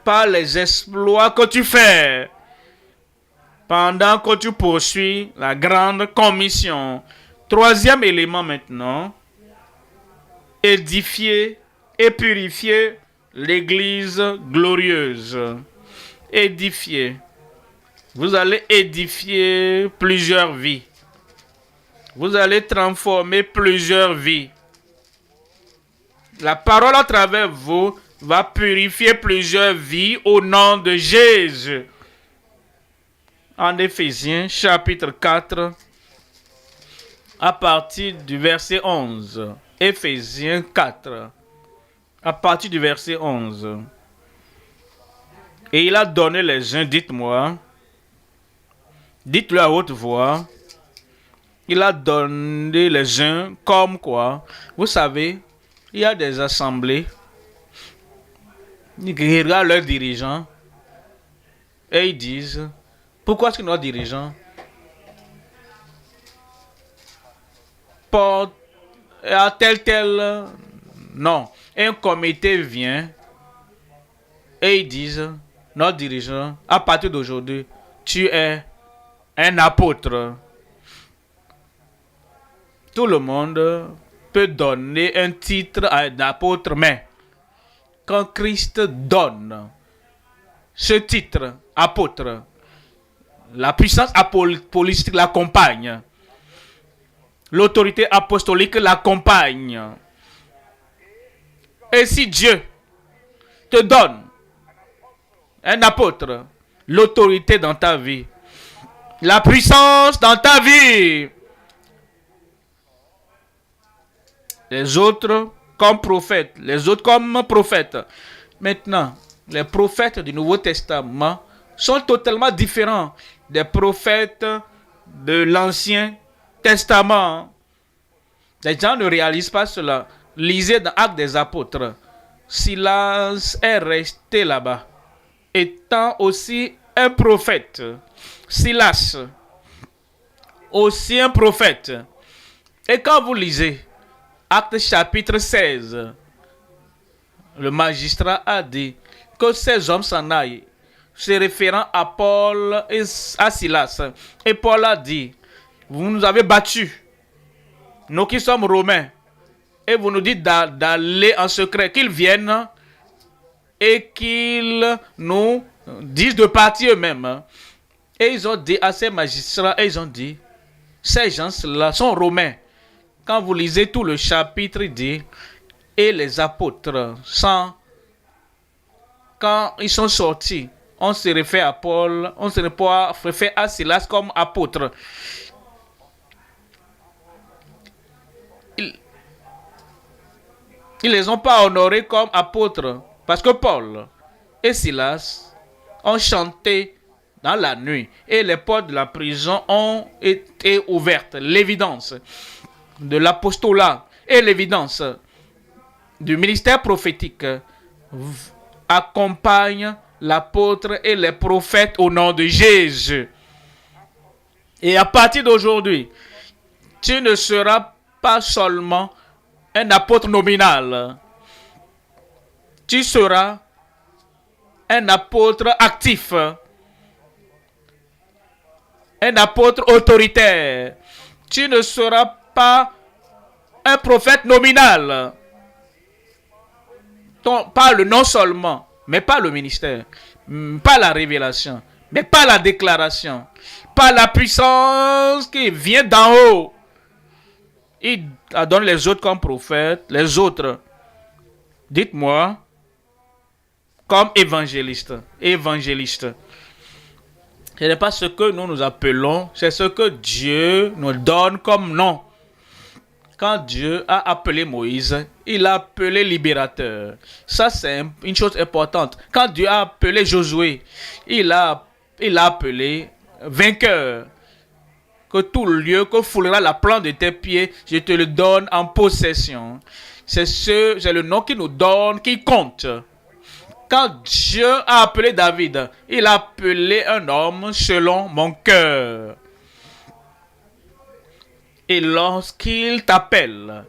S1: par les exploits que tu fais pendant que tu poursuis la grande commission. Troisième élément maintenant, édifier et purifier l'église glorieuse. Édifier. Vous allez édifier plusieurs vies. Vous allez transformer plusieurs vies. La parole à travers vous va purifier plusieurs vies au nom de Jésus. En Éphésiens chapitre 4, à partir du verset 11. Éphésiens 4, à partir du verset 11. Et il a donné les uns, dites-moi, dites-le à haute voix, il a donné les uns comme quoi, vous savez, il y a des assemblées, ils regardent leurs dirigeants et ils disent, pourquoi est-ce que nos dirigeants portent à tel non. Un comité vient et ils disent, notre dirigeant, à partir d'aujourd'hui, tu es un apôtre. Tout le monde peut donner un titre à un apôtre, mais quand Christ donne ce titre, apôtre, la puissance apostolique l'accompagne. L'autorité apostolique l'accompagne. Et si Dieu te donne un apôtre, l'autorité dans ta vie, la puissance dans ta vie, les autres comme prophètes, les autres comme prophètes. Maintenant, les prophètes du Nouveau Testament sont totalement différents des prophètes de l'Ancien Testament. Les gens ne réalisent pas cela. Lisez dans Actes des Apôtres. Silas est resté là-bas, étant aussi un prophète. Silas, aussi un prophète. Et quand vous lisez Actes chapitre 16, le magistrat a dit que ces hommes s'en aillent, se référant à Paul et à Silas. Et Paul a dit, vous nous avez battus, nous qui sommes romains, et vous nous dites d'aller en secret, qu'ils viennent et qu'ils nous disent de partir eux-mêmes. Et ils ont dit à ces magistrats, et ils ont dit, ces gens-là sont romains. Quand vous lisez tout le chapitre, il dit, et les apôtres, quand ils sont sortis, on se réfère à Paul, on se réfère à Silas comme apôtre. Ils ne les ont pas honorés comme apôtres, parce que Paul et Silas ont chanté dans la nuit et les portes de la prison ont été ouvertes. L'évidence de l'apostolat et l'évidence du ministère prophétique accompagnent l'apôtre et les prophètes au nom de Jésus. Et à partir d'aujourd'hui, Tu ne seras pas seulement un apôtre nominal. Tu seras un apôtre actif. Un apôtre autoritaire. Tu ne seras pas un prophète nominal. Pas le non seulement, mais pas le ministère, pas la révélation, mais pas la déclaration, pas la puissance qui vient d'en haut. Il donne les autres comme prophètes, les autres, dites-moi, comme évangélistes. Évangélistes. Ce n'est pas ce que nous appelons, c'est ce que Dieu nous donne comme nom. Quand Dieu a appelé Moïse, il a appelé libérateur. Ça, c'est une chose importante. Quand Dieu a appelé Josué, il a appelé vainqueur. Que tout lieu que foulera la plante de tes pieds, je te le donne en possession. C'est le nom qui nous donne, qui compte. Quand Dieu a appelé David, il a appelé un homme selon mon cœur. Et lorsqu'il t'appelle,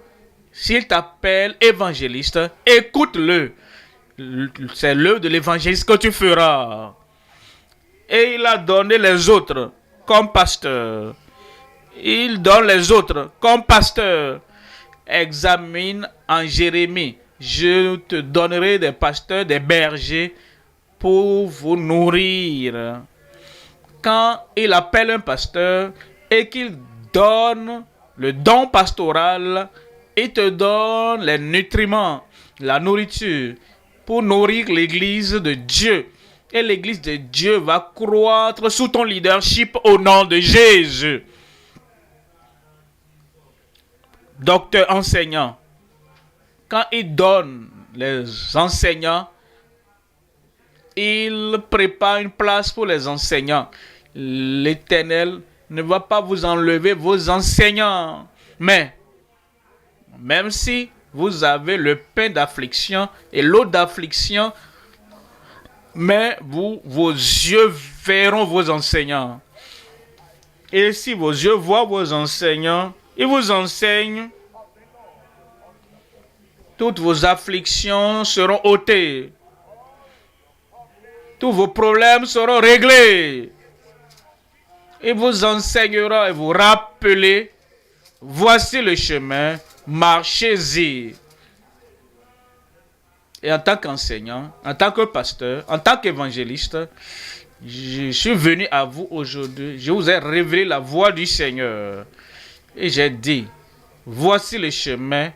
S1: s'il t'appelle évangéliste, écoute-le. C'est l'œuvre de l'évangéliste que tu feras. Et il a donné les autres comme pasteurs. Il donne les autres comme pasteurs. Examine en Jérémie. Je te donnerai des pasteurs, des bergers pour vous nourrir. Quand il appelle un pasteur et qu'il donne le don pastoral, il te donne les nutriments, la nourriture pour nourrir l'église de Dieu. Et l'église de Dieu va croître sous ton leadership au nom de Jésus. Docteur enseignant, quand il donne les enseignants, il prépare une place pour les enseignants. L'Éternel ne va pas vous enlever vos enseignants. Mais, même si vous avez le pain d'affliction et l'eau d'affliction, mais vos yeux verront vos enseignants. Et si vos yeux voient vos enseignants, ils vous enseignent. Toutes vos afflictions seront ôtées. Tous vos problèmes seront réglés. Il vous enseignera et vous rappeler, voici le chemin, marchez-y. Et en tant qu'enseignant, en tant que pasteur, en tant qu'évangéliste, je suis venu à vous aujourd'hui. Je vous ai révélé la voie du Seigneur. Et j'ai dit, voici le chemin.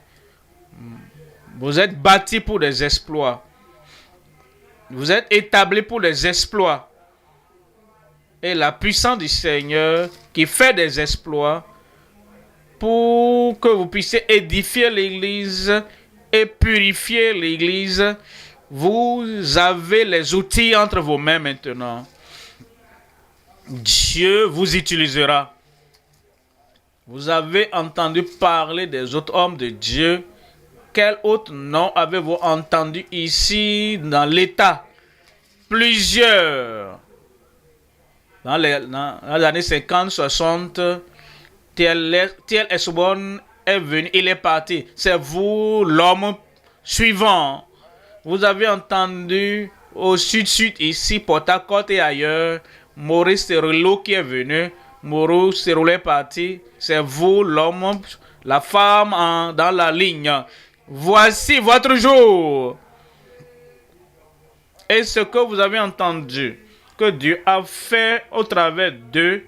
S1: Vous êtes bâtis pour des exploits. Vous êtes établis pour des exploits. Et la puissance du Seigneur qui fait des exploits pour que vous puissiez édifier l'église et purifier l'église. Vous avez les outils entre vos mains maintenant. Dieu vous utilisera. Vous avez entendu parler des autres hommes de Dieu. Quel autre nom avez-vous entendu ici dans l'État? Plusieurs. Dans les années 50, 60, T.L. Osborne est venu, il est parti. C'est vous, l'homme suivant. Vous avez entendu au sud-sud ici, Port-Harcourt et ailleurs, Maurice Cerullo qui est venu. Maurice Cerullo est parti. C'est vous, l'homme, la femme dans la ligne. Voici votre jour. Et ce que vous avez entendu, que Dieu a fait au travers d'eux,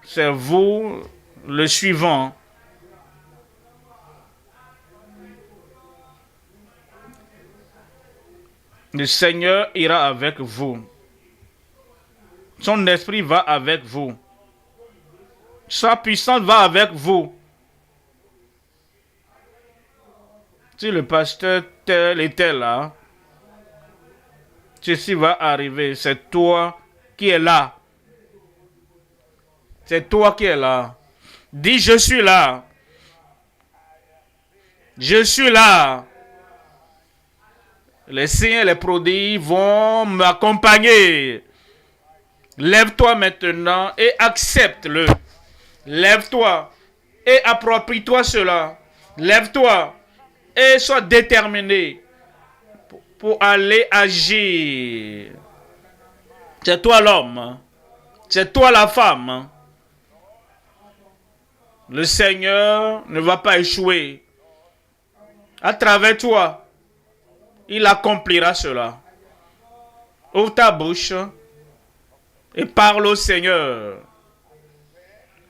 S1: c'est vous, le suivant. Le Seigneur ira avec vous. Son esprit va avec vous. Sa puissance va avec vous. Si le pasteur tel était là, ceci va arriver. C'est toi qui es là. C'est toi qui es là. Dis, je suis là. Je suis là. Les signes et les prodiges vont m'accompagner. Lève-toi maintenant et accepte-le. Lève-toi et approprie-toi cela. Lève-toi et sois déterminé pour aller agir. C'est toi l'homme. C'est toi la femme. Le Seigneur ne va pas échouer. À travers toi, il accomplira cela. Ouvre ta bouche et parle au Seigneur.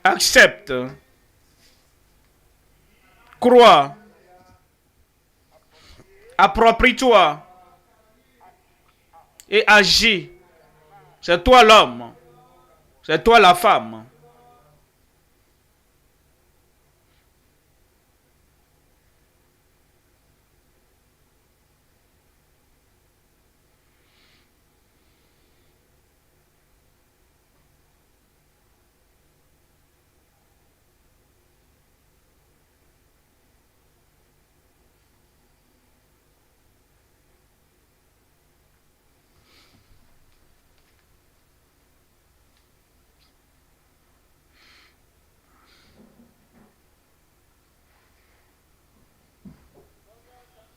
S1: Accepte. Crois. Approprie-toi. Et agis. C'est toi l'homme. C'est toi la femme.